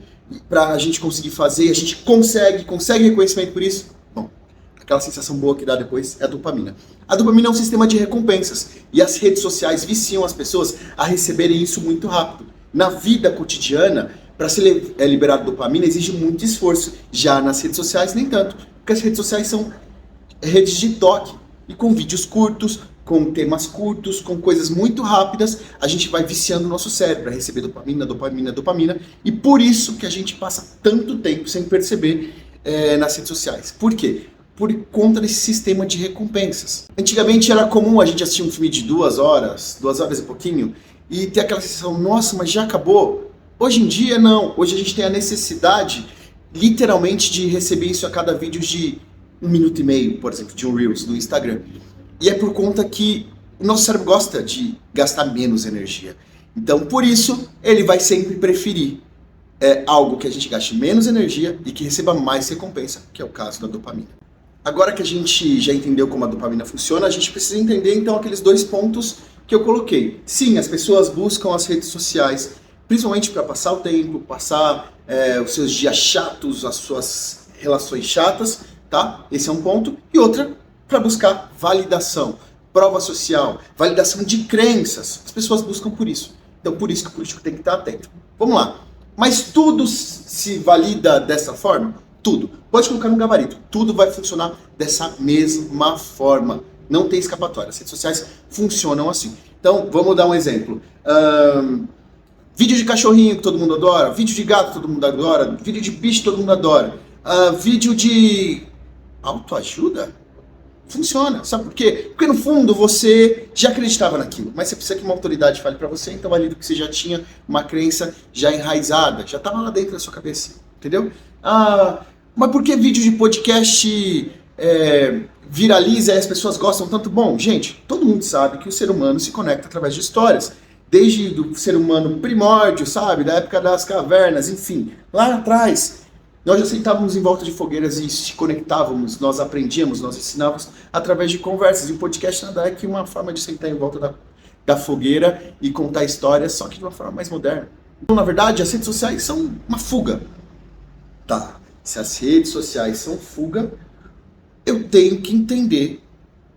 pra gente conseguir fazer, e a gente consegue reconhecimento por isso? Bom, aquela sensação boa que dá depois é a dopamina. A dopamina é um sistema de recompensas, e as redes sociais viciam as pessoas a receberem isso muito rápido. Na vida cotidiana, para ser liberado dopamina exige muito esforço. Já nas redes sociais, nem tanto, porque as redes sociais são redes de toque, e com vídeos curtos, com temas curtos, com coisas muito rápidas, a gente vai viciando o nosso cérebro para receber dopamina, e por isso que a gente passa tanto tempo sem perceber nas redes sociais. Por quê? Por conta desse sistema de recompensas. Antigamente era comum a gente assistir um filme de 2 horas e pouquinho, e ter aquela sensação, nossa, mas já acabou? Hoje em dia não, hoje a gente tem a necessidade, literalmente, de receber isso a cada vídeo de 1 minuto e meio, por exemplo, de um Reels do Instagram. E é por conta que o nosso cérebro gosta de gastar menos energia. Então, por isso, ele vai sempre preferir algo que a gente gaste menos energia e que receba mais recompensa, que é o caso da dopamina. Agora que a gente já entendeu como a dopamina funciona, a gente precisa entender, então, aqueles 2 pontos que eu coloquei. Sim, as pessoas buscam as redes sociais, principalmente para passar o tempo, passar os seus dias chatos, as suas relações chatas, tá? Esse é um ponto. E outra, para buscar validação, prova social, validação de crenças. As pessoas buscam por isso. Então, por isso que o político tem que estar atento. Vamos lá. Mas tudo se valida dessa forma? Tudo. Pode colocar no gabarito. Tudo vai funcionar dessa mesma forma. Não tem escapatória. As redes sociais funcionam assim. Então, vamos dar um exemplo. Vídeo de cachorrinho que todo mundo adora, vídeo de gato que todo mundo adora, vídeo de bicho que todo mundo adora, vídeo de autoajuda? Funciona, sabe por quê? Porque no fundo você já acreditava naquilo, mas você precisa que uma autoridade fale pra você, então valido que você já tinha uma crença já enraizada, já estava lá dentro da sua cabeça, entendeu? Mas por que vídeo de podcast viraliza e as pessoas gostam tanto? Bom, gente, todo mundo sabe que o ser humano se conecta através de histórias, desde o ser humano primórdio, sabe, da época das cavernas, enfim, lá atrás. Nós já sentávamos em volta de fogueiras e se conectávamos, nós aprendíamos, nós ensinávamos através de conversas. E o podcast nada é que uma forma de sentar em volta da fogueira e contar histórias, só que de uma forma mais moderna. Então, na verdade, as redes sociais são uma fuga. Tá, se as redes sociais são fuga, eu tenho que entender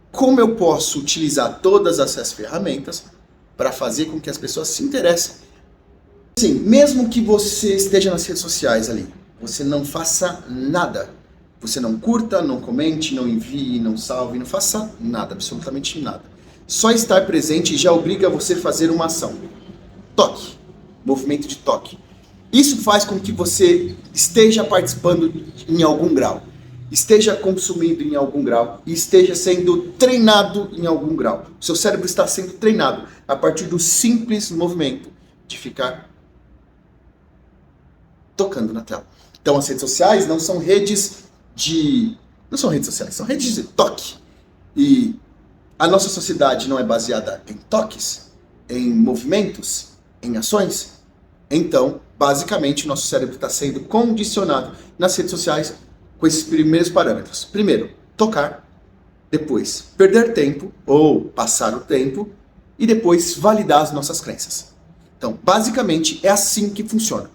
como eu posso utilizar todas essas ferramentas para fazer com que as pessoas se interessem. Assim, mesmo que você esteja nas redes sociais ali, você não faça nada. Você não curta, não comente, não envie, não salve, não faça nada, absolutamente nada. Só estar presente já obriga você a fazer uma ação. Toque. Movimento de toque. Isso faz com que você esteja participando em algum grau, esteja consumindo em algum grau e esteja sendo treinado em algum grau. O seu cérebro está sendo treinado a partir do simples movimento de ficar tocando na tela. Então as redes sociais não são redes sociais, são redes de toque. E a nossa sociedade não é baseada em toques, em movimentos, em ações. Então, basicamente, o nosso cérebro está sendo condicionado nas redes sociais com esses primeiros parâmetros. Primeiro, tocar. Depois, perder tempo ou passar o tempo. E depois, validar as nossas crenças. Então, basicamente, é assim que funciona.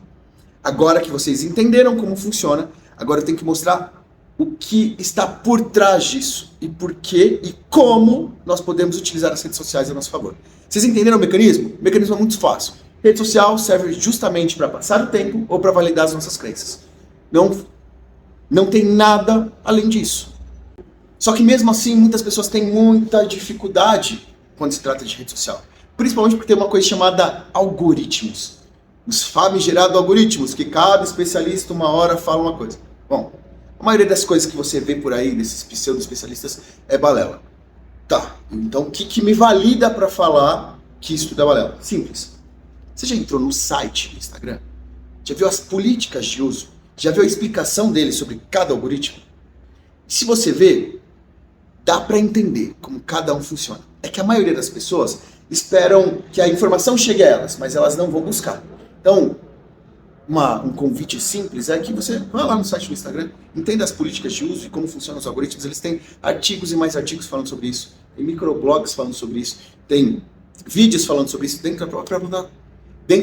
Agora que vocês entenderam como funciona, agora eu tenho que mostrar o que está por trás disso. E por que e como nós podemos utilizar as redes sociais a nosso favor. Vocês entenderam o mecanismo? O mecanismo é muito fácil. Rede social serve justamente para passar o tempo ou para validar as nossas crenças. Não tem nada além disso. Só que mesmo assim, muitas pessoas têm muita dificuldade quando se trata de rede social. Principalmente porque tem uma coisa chamada algoritmos. Os famigerados algoritmos, que cada especialista uma hora fala uma coisa. Bom, A maioria das coisas que você vê por aí, desses pseudo-especialistas, é balela. Tá, então o que me valida para falar que isso tudo é balela? Simples. Você já entrou no site do Instagram? Já viu as políticas de uso? Já viu a explicação dele sobre cada algoritmo? Se você vê, dá para entender como cada um funciona. É que a maioria das pessoas esperam que a informação chegue a elas, mas elas não vão buscar. Então, um convite simples é que você vá lá no site do Instagram, entenda as políticas de uso e como funcionam os algoritmos. Eles têm artigos e mais artigos falando sobre isso, tem microblogs falando sobre isso, tem vídeos falando sobre isso dentro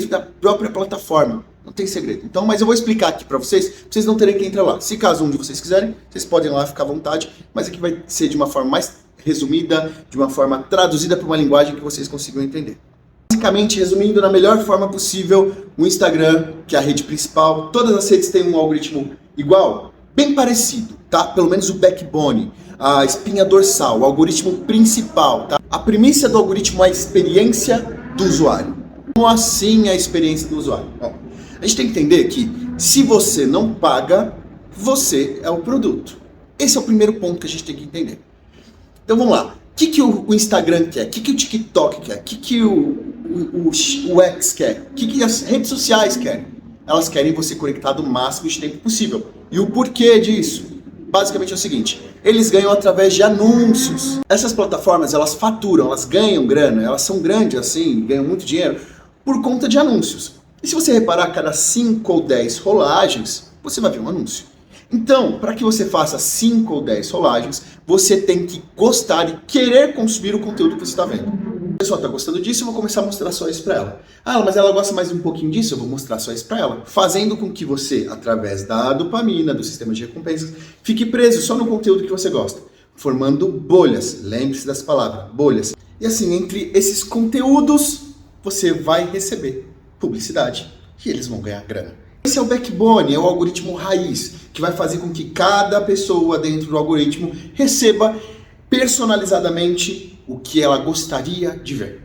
da própria plataforma. Não tem segredo. Então, mas eu vou explicar aqui para vocês não terem que entrar lá. Se caso um de vocês quiserem, vocês podem ir lá, ficar à vontade, mas aqui vai ser de uma forma mais resumida, de uma forma traduzida para uma linguagem que vocês consigam entender. Basicamente, resumindo da melhor forma possível, o Instagram, que é a rede principal, todas as redes têm um algoritmo igual, bem parecido, tá? Pelo menos o backbone, a espinha dorsal, o algoritmo principal, tá? A premissa do algoritmo é a experiência do usuário. Como assim a experiência do usuário? Bom, a gente tem que entender que se você não paga, você é o produto. Esse é o primeiro ponto que a gente tem que entender. Então vamos lá. O que o Instagram quer? O que o TikTok quer? O que o X quer? O que as redes sociais querem? Elas querem você conectado o máximo de tempo possível. E o porquê disso? Basicamente é o seguinte, eles ganham através de anúncios. Essas plataformas, elas faturam, elas ganham grana, elas são grandes assim, ganham muito dinheiro por conta de anúncios. E se você reparar, a cada 5 ou 10 rolagens, você vai ver um anúncio. Então, para que você faça 5 ou 10 rolagens, você tem que gostar e querer consumir o conteúdo que você está vendo. A pessoa está gostando disso, eu vou começar a mostrar só isso para ela. Ah, mas ela gosta mais um pouquinho disso, eu vou mostrar só isso para ela. Fazendo com que você, através da dopamina, do sistema de recompensas, fique preso só no conteúdo que você gosta. Formando bolhas, lembre-se das palavras, bolhas. E assim, entre esses conteúdos, você vai receber publicidade e eles vão ganhar grana. Esse é o backbone, é o algoritmo raiz, que vai fazer com que cada pessoa dentro do algoritmo receba personalizadamente o que ela gostaria de ver.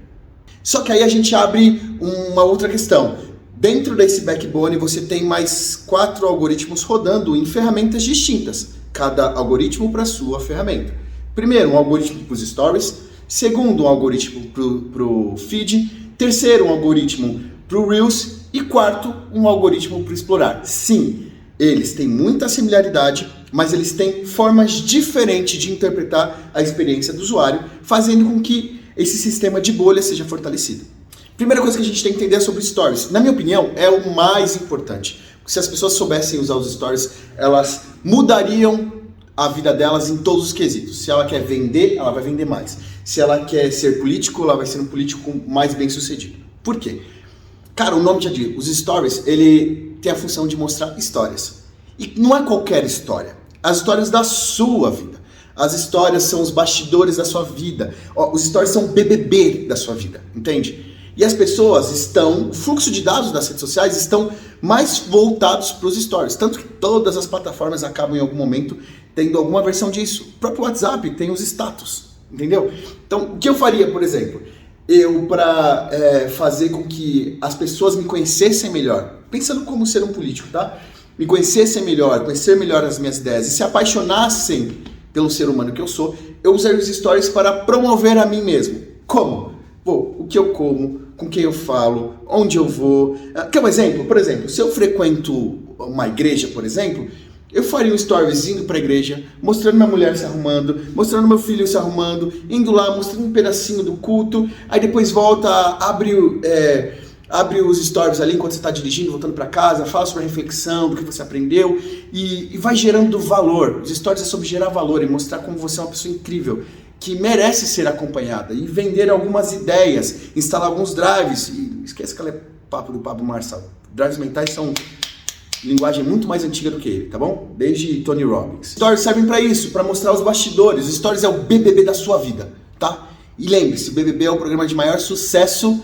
Só que aí a gente abre uma outra questão. Dentro desse backbone você tem mais 4 algoritmos rodando em ferramentas distintas, cada algoritmo para sua ferramenta. Primeiro, um algoritmo para os stories, segundo, um algoritmo para o feed, terceiro, um algoritmo para o Reels, e quarto, um algoritmo para explorar. Sim, eles têm muita similaridade, mas eles têm formas diferentes de interpretar a experiência do usuário, fazendo com que esse sistema de bolha seja fortalecido. Primeira coisa que a gente tem que entender é sobre stories. Na minha opinião, é o mais importante. Se as pessoas soubessem usar os stories, elas mudariam a vida delas em todos os quesitos. Se ela quer vender, ela vai vender mais. Se ela quer ser político, ela vai ser um político mais bem sucedido. Por quê? Cara, o nome já diz, os stories, ele tem a função de mostrar histórias. E não é qualquer história. As histórias da sua vida. As histórias são os bastidores da sua vida. Os stories são o BBB da sua vida, entende? E as pessoas estão, o fluxo de dados das redes sociais estão mais voltados para os stories. Tanto que todas as plataformas acabam em algum momento tendo alguma versão disso. O próprio WhatsApp tem os status, entendeu? Então, o que eu faria, por exemplo? Para fazer com que as pessoas me conhecessem melhor, pensando como ser um político, tá? Me conhecessem melhor, conhecer melhor as minhas ideias e se apaixonassem pelo ser humano que eu sou, eu usaria os stories para promover a mim mesmo. Como? Pô, o que eu como, com quem eu falo, onde eu vou. Quer um exemplo? Por exemplo, se eu frequento uma igreja, por exemplo, eu faria um stories indo para a igreja, mostrando minha mulher se arrumando, mostrando meu filho se arrumando, indo lá, mostrando um pedacinho do culto, aí depois volta, abre os stories ali enquanto você está dirigindo, voltando para casa, fala sobre a reflexão, do que você aprendeu e vai gerando valor. Os stories é sobre gerar valor e mostrar como você é uma pessoa incrível, que merece ser acompanhada e vender algumas ideias, instalar alguns drives. E esquece que ela é papo do Pablo Marçal. Drives mentais são linguagem muito mais antiga do que ele, tá bom? Desde Tony Robbins. Stories servem para isso, para mostrar os bastidores. Stories é o BBB da sua vida, tá? E lembre-se, o BBB é o programa de maior sucesso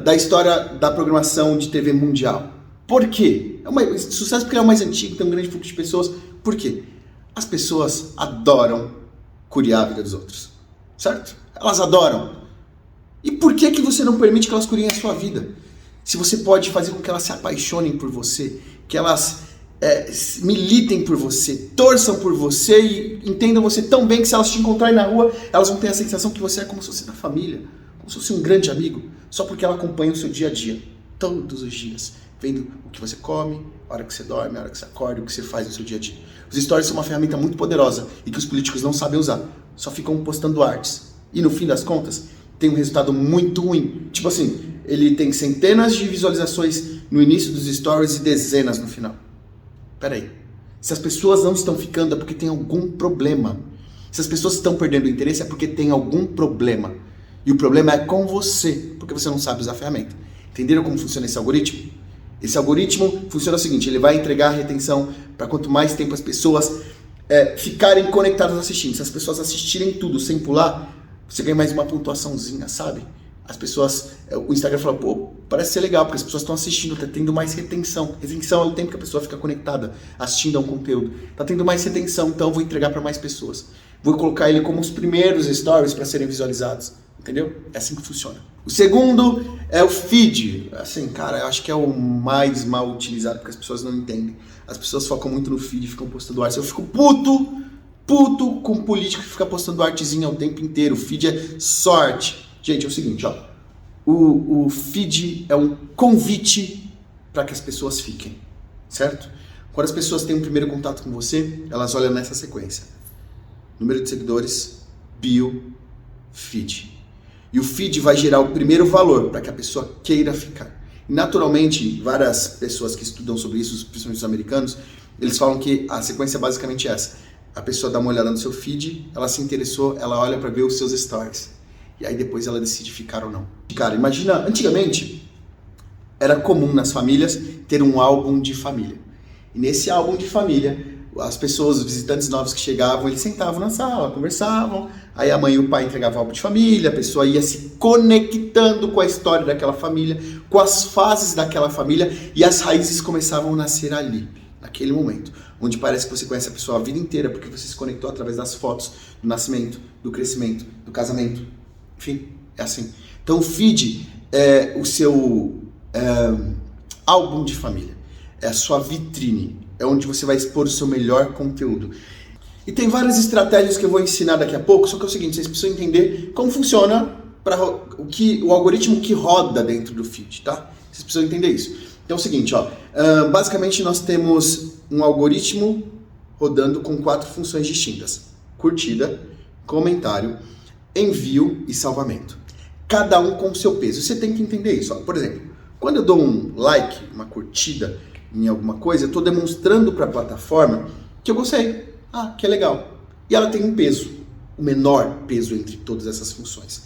da história da programação de TV mundial. Por quê? Sucesso porque é o mais antigo, tem um grande fluxo de pessoas. Por quê? As pessoas adoram curiar a vida dos outros, certo? Elas adoram. E por que você não permite que elas curiem a sua vida? Se você pode fazer com que elas se apaixonem por você, que elas militem por você, torçam por você e entendam você tão bem que se elas te encontrarem na rua, elas vão ter a sensação que você é como se fosse da família, como se fosse um grande amigo, só porque ela acompanha o seu dia a dia, todos os dias, vendo o que você come, a hora que você dorme, a hora que você acorda, o que você faz no seu dia a dia. Os stories são uma ferramenta muito poderosa e que os políticos não sabem usar, só ficam postando artes. E no fim das contas, tem um resultado muito ruim. Tipo assim, ele tem centenas de visualizações no início dos stories e dezenas no final. Peraí, se as pessoas não estão ficando é porque tem algum problema. Se as pessoas estão perdendo o interesse é porque tem algum problema. E o problema é com você, porque você não sabe usar a ferramenta. Entenderam como funciona esse algoritmo? Esse algoritmo funciona o seguinte, ele vai entregar a retenção para quanto mais tempo as pessoas ficarem conectadas assistindo. Se as pessoas assistirem tudo sem pular, você ganha mais uma pontuaçãozinha, sabe? As pessoas, o Instagram fala, pô, parece ser legal, porque as pessoas estão assistindo, tá tendo mais retenção. Retenção é o tempo que a pessoa fica conectada, assistindo a um conteúdo. Tá tendo mais retenção, então eu vou entregar para mais pessoas. Vou colocar ele como os primeiros stories para serem visualizados. Entendeu? É assim que funciona. O segundo é o feed. Assim, cara, eu acho que é o mais mal utilizado, porque as pessoas não entendem. As pessoas focam muito no feed e ficam postando arte. Eu fico puto com político que fica postando artezinha o tempo inteiro. O feed é sorte. Gente, é o seguinte, ó. O feed é um convite para que as pessoas fiquem, certo? Quando as pessoas têm um primeiro contato com você, elas olham nessa sequência. Número de seguidores, bio, feed. E o feed vai gerar o primeiro valor para que a pessoa queira ficar. E naturalmente, várias pessoas que estudam sobre isso, principalmente os americanos, eles falam que a sequência é basicamente essa. A pessoa dá uma olhada no seu feed, ela se interessou, ela olha para ver os seus stories. E aí depois ela decide ficar ou não. Cara, imagina, antigamente era comum nas famílias ter um álbum de família. E nesse álbum de família, as pessoas, os visitantes novos que chegavam, eles sentavam na sala, conversavam, aí a mãe e o pai entregavam o álbum de família, a pessoa ia se conectando com a história daquela família, com as fases daquela família, e as raízes começavam a nascer ali, naquele momento, onde parece que você conhece a pessoa a vida inteira, porque você se conectou através das fotos, do nascimento, do crescimento, do casamento, enfim, é assim. Então o feed é o seu álbum de família, é a sua vitrine, é onde você vai expor o seu melhor conteúdo. E tem várias estratégias que eu vou ensinar daqui a pouco, só que é o seguinte, vocês precisam entender como funciona o algoritmo que roda dentro do feed, tá? Vocês precisam entender isso. Então é o seguinte, ó, basicamente nós temos um algoritmo rodando com 4 funções distintas. Curtida, comentário, envio e salvamento. Cada um com o seu peso. Você tem que entender isso. Ó. Por exemplo, quando eu dou um like, uma curtida em alguma coisa, eu estou demonstrando para a plataforma que eu gostei. Ah, que é legal. E ela tem um peso, o menor peso entre todas essas funções,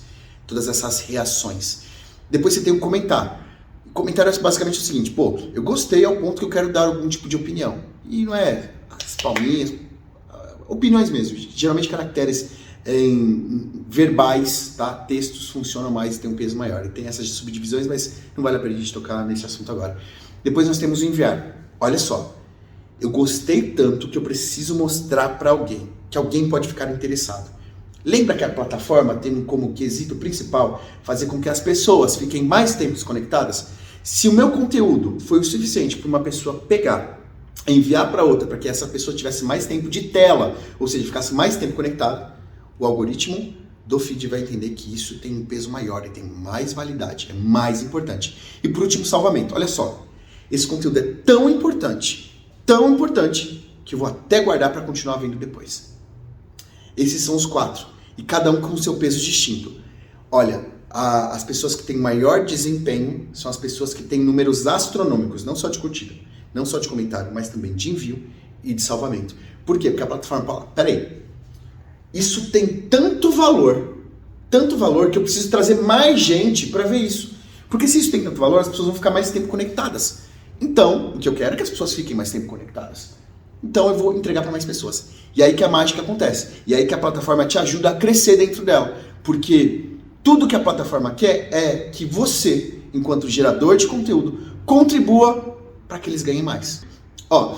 todas essas reações. Depois você tem um comentário. O comentário é basicamente o seguinte, pô, eu gostei ao ponto que eu quero dar algum tipo de opinião. E não é as palminhas, opiniões mesmo, geralmente caracteres verbais, tá? Textos funcionam mais e tem um peso maior. E tem essas subdivisões, mas não vale a pena a gente tocar nesse assunto agora. Depois nós temos o enviar. Olha só, eu gostei tanto que eu preciso mostrar para alguém, que alguém pode ficar interessado. Lembra que a plataforma tem como quesito principal fazer com que as pessoas fiquem mais tempo conectadas? Se o meu conteúdo foi o suficiente para uma pessoa pegar, enviar para outra, para que essa pessoa tivesse mais tempo de tela, ou seja, ficasse mais tempo conectado, o algoritmo do feed vai entender que isso tem um peso maior e tem mais validade, é mais importante. E por último, salvamento. Olha só, esse conteúdo é tão importante, que eu vou até guardar para continuar vendo depois. Esses são os 4, e cada um com o seu peso distinto. Olha, as pessoas que têm maior desempenho são as pessoas que têm números astronômicos, não só de curtida, não só de comentário, mas também de envio e de salvamento. Por quê? Porque a plataforma fala, peraí, isso tem tanto valor que eu preciso trazer mais gente para ver isso. Porque se isso tem tanto valor, as pessoas vão ficar mais tempo conectadas. Então, o que eu quero é que as pessoas fiquem mais tempo conectadas. Então eu vou entregar para mais pessoas. E aí que a mágica acontece. E aí que a plataforma te ajuda a crescer dentro dela. Porque tudo que a plataforma quer é que você, enquanto gerador de conteúdo, contribua para que eles ganhem mais. Ó,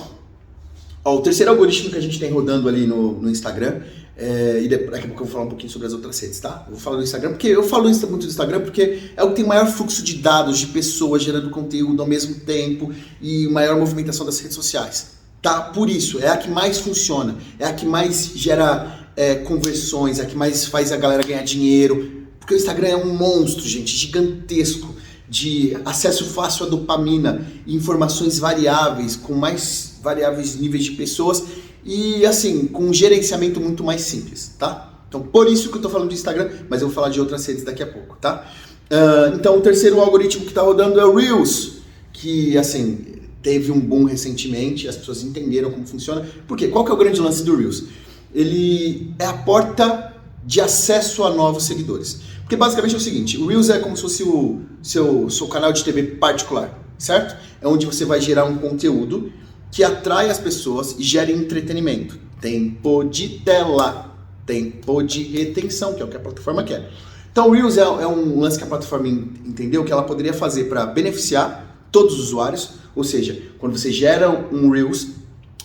o terceiro algoritmo que a gente tem rodando ali no Instagram, e daqui a pouco eu vou falar um pouquinho sobre as outras redes, tá? Eu vou falar do Instagram, porque eu falo isso muito do Instagram, porque é o que tem maior fluxo de dados, de pessoas gerando conteúdo ao mesmo tempo e maior movimentação das redes sociais. tá? Por isso, é a que mais funciona, é a que mais gera conversões, é a que mais faz a galera ganhar dinheiro, porque o Instagram é um monstro, gente, gigantesco, de acesso fácil à dopamina, informações variáveis, com mais variáveis níveis de pessoas e assim, com um gerenciamento muito mais simples, tá? Então, por isso que eu tô falando de Instagram, mas eu vou falar de outras redes daqui a pouco, tá? Então, o terceiro algoritmo que tá rodando é o Reels, que assim, teve um boom recentemente, as pessoas entenderam como funciona. Por quê? Qual que é o grande lance do Reels? Ele é a porta de acesso a novos seguidores. Porque basicamente é o seguinte, o Reels é como se fosse o seu canal de TV particular, certo? É onde você vai gerar um conteúdo que atrai as pessoas e gere entretenimento. Tempo de tela, tempo de retenção, que é o que a plataforma quer. Então o Reels é um lance que a plataforma entendeu que ela poderia fazer para beneficiar todos os usuários, ou seja, quando você gera um Reels,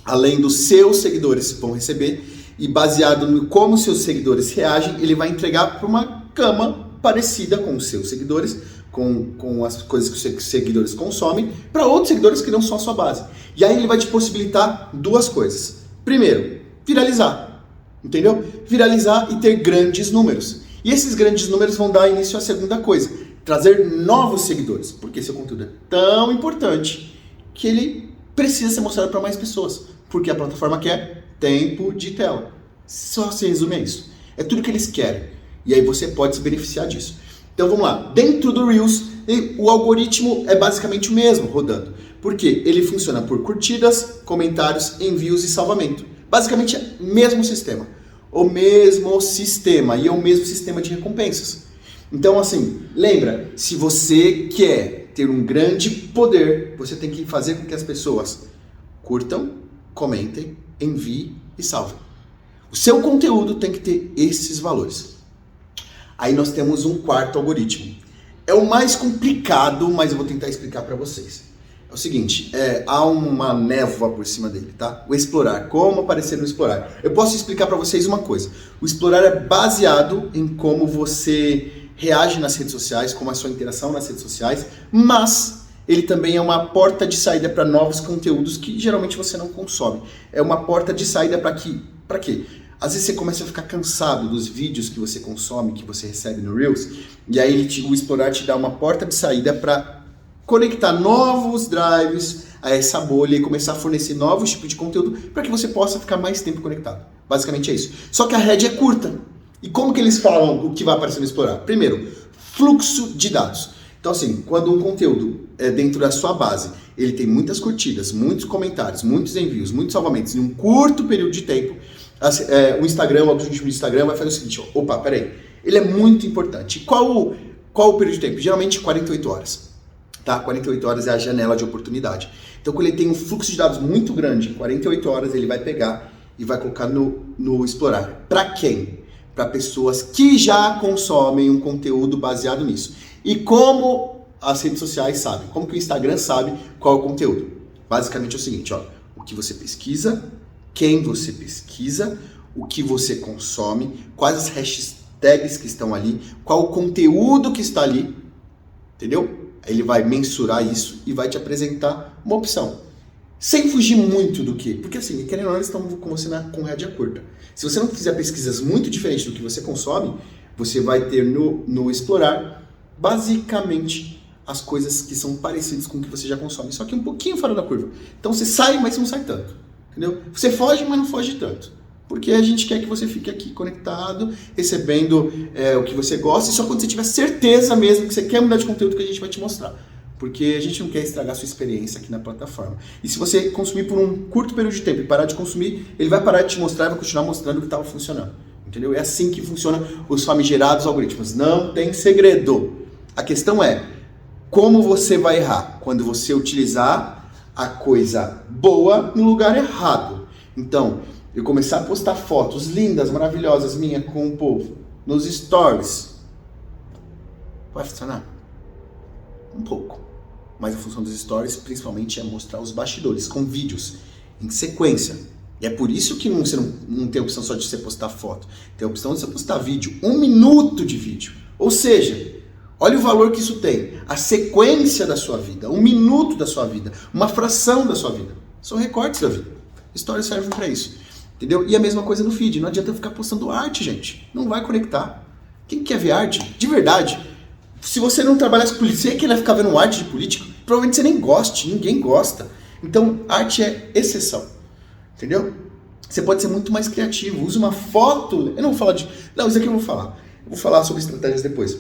além dos seus seguidores vão receber, e baseado no como seus seguidores reagem, ele vai entregar para uma gama parecida com os seus seguidores, com as coisas que os seguidores consomem, para outros seguidores que não são a sua base. E aí ele vai te possibilitar duas coisas. Primeiro, viralizar, entendeu? Viralizar e ter grandes números. E esses grandes números vão dar início à segunda coisa, trazer novos seguidores, porque seu conteúdo é tão importante que ele precisa ser mostrado para mais pessoas, porque a plataforma quer tempo de tela. Só se resume a isso. É tudo que eles querem. E aí você pode se beneficiar disso. Então vamos lá. Dentro do Reels, o algoritmo é basicamente o mesmo rodando. Porque ele funciona por curtidas, comentários, envios e salvamento. Basicamente é o mesmo sistema. O mesmo sistema. E é o mesmo sistema de recompensas. Então assim, lembra, se você quer ter um grande poder, você tem que fazer com que as pessoas curtam, comentem, enviem e salvem. O seu conteúdo tem que ter esses valores. Aí nós temos um quarto algoritmo. É o mais complicado, mas eu vou tentar explicar para vocês. É o seguinte, há uma névoa por cima dele, tá? O explorar, como aparecer no explorar. Eu posso explicar para vocês uma coisa. O explorar é baseado em como você reage nas redes sociais, como a sua interação nas redes sociais, mas ele também é uma porta de saída para novos conteúdos que geralmente você não consome. É uma porta de saída para quê? Às vezes você começa a ficar cansado dos vídeos que você consome, que você recebe no Reels, e aí o explorar te dá uma porta de saída para conectar novos drives a essa bolha e começar a fornecer novos tipos de conteúdo para que você possa ficar mais tempo conectado. Basicamente é isso. Só que a rede é curta. E como que eles falam o que vai aparecer no explorar? Primeiro, fluxo de dados. Então assim, quando um conteúdo é dentro da sua base, ele tem muitas curtidas, muitos comentários, muitos envios, muitos salvamentos em um curto período de tempo, o Instagram, o algoritmo do Instagram vai fazer o seguinte, opa, peraí, ele é muito importante. Qual o período de tempo? Geralmente 48 horas. Tá? 48 horas é a janela de oportunidade. Então quando ele tem um fluxo de dados muito grande, em 48 horas ele vai pegar e vai colocar no explorar. Para quem? Para pessoas que já consomem um conteúdo baseado nisso. E como as redes sociais sabem? Como que o Instagram sabe qual é o conteúdo? Basicamente é o seguinte, ó, o que você pesquisa, quem você pesquisa, o que você consome, quais as hashtags que estão ali, qual o conteúdo que está ali, entendeu? Ele vai mensurar isso e vai te apresentar uma opção. Sem fugir muito do que? Porque assim, querendo ou não, eles estão com você com rédea curta. Se você não fizer pesquisas muito diferentes do que você consome, você vai ter no explorar basicamente as coisas que são parecidas com o que você já consome, só que um pouquinho fora da curva. Então você sai, mas não sai tanto, entendeu? Você foge, mas não foge tanto. Porque a gente quer que você fique aqui conectado, recebendo o que você gosta, e só quando você tiver certeza mesmo que você quer mudar de conteúdo que a gente vai te mostrar. Porque a gente não quer estragar a sua experiência aqui na plataforma. E se você consumir por um curto período de tempo e parar de consumir, ele vai parar de te mostrar e vai continuar mostrando o que estava funcionando. Entendeu? É assim que funcionam os famigerados algoritmos. Não tem segredo. A questão é como você vai errar quando você utilizar a coisa boa no lugar errado. Então, eu começar a postar fotos lindas, maravilhosas minhas com o povo nos stories. Vai funcionar? Um pouco. Mas a função dos stories principalmente é mostrar os bastidores com vídeos em sequência. E é por isso que você não tem a opção só de você postar foto. Tem a opção de você postar vídeo. 1 minuto de vídeo. Ou seja, olha o valor que isso tem. A sequência da sua vida. 1 minuto da sua vida. Uma fração da sua vida. São recortes da vida. Stories servem para isso, entendeu? E a mesma coisa no feed, não adianta eu ficar postando arte, gente, não vai conectar. Quem quer ver arte? De verdade, se você não trabalhasse com política, você quer ficar vendo arte de político, provavelmente você nem goste, ninguém gosta. Então, arte é exceção, entendeu? Você pode ser muito mais criativo, use uma foto, eu não vou falar de... Não, isso aqui eu vou falar sobre estratégias depois.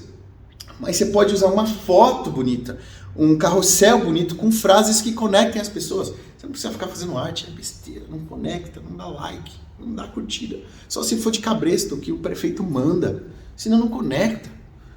Mas você pode usar uma foto bonita, um carrossel bonito com frases que conectem as pessoas. Você não precisa ficar fazendo arte, é besteira, não conecta, não dá like, não dá curtida. Só se for de cabresto, que o prefeito manda, senão não conecta.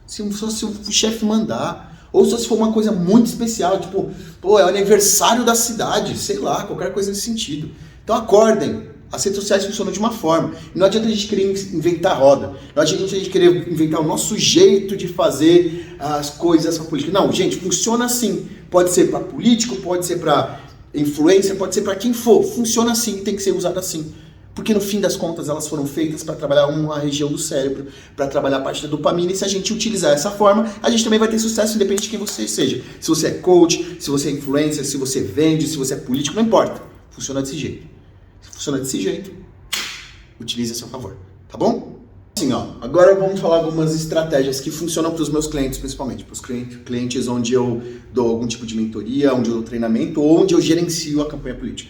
Só se o chefe mandar, ou só se for uma coisa muito especial, tipo, pô, é o aniversário da cidade, sei lá, qualquer coisa nesse sentido. Então acordem. As redes sociais funcionam de uma forma. E não adianta a gente querer inventar roda. Não adianta a gente querer inventar o nosso jeito de fazer as coisas para política. Não, gente, funciona assim. Pode ser para político, pode ser para influência, pode ser para quem for. Funciona assim, tem que ser usado assim. Porque no fim das contas elas foram feitas para trabalhar uma região do cérebro, para trabalhar a parte da dopamina. E se a gente utilizar essa forma, a gente também vai ter sucesso independente de quem você seja. Se você é coach, se você é influencer, se você vende, se você é político, não importa. Funciona desse jeito. Funciona desse jeito, utilize a seu favor, tá bom? Assim, ó, agora vamos falar algumas estratégias que funcionam para os meus clientes, principalmente para os clientes onde eu dou algum tipo de mentoria, onde eu dou treinamento ou onde eu gerencio a campanha política.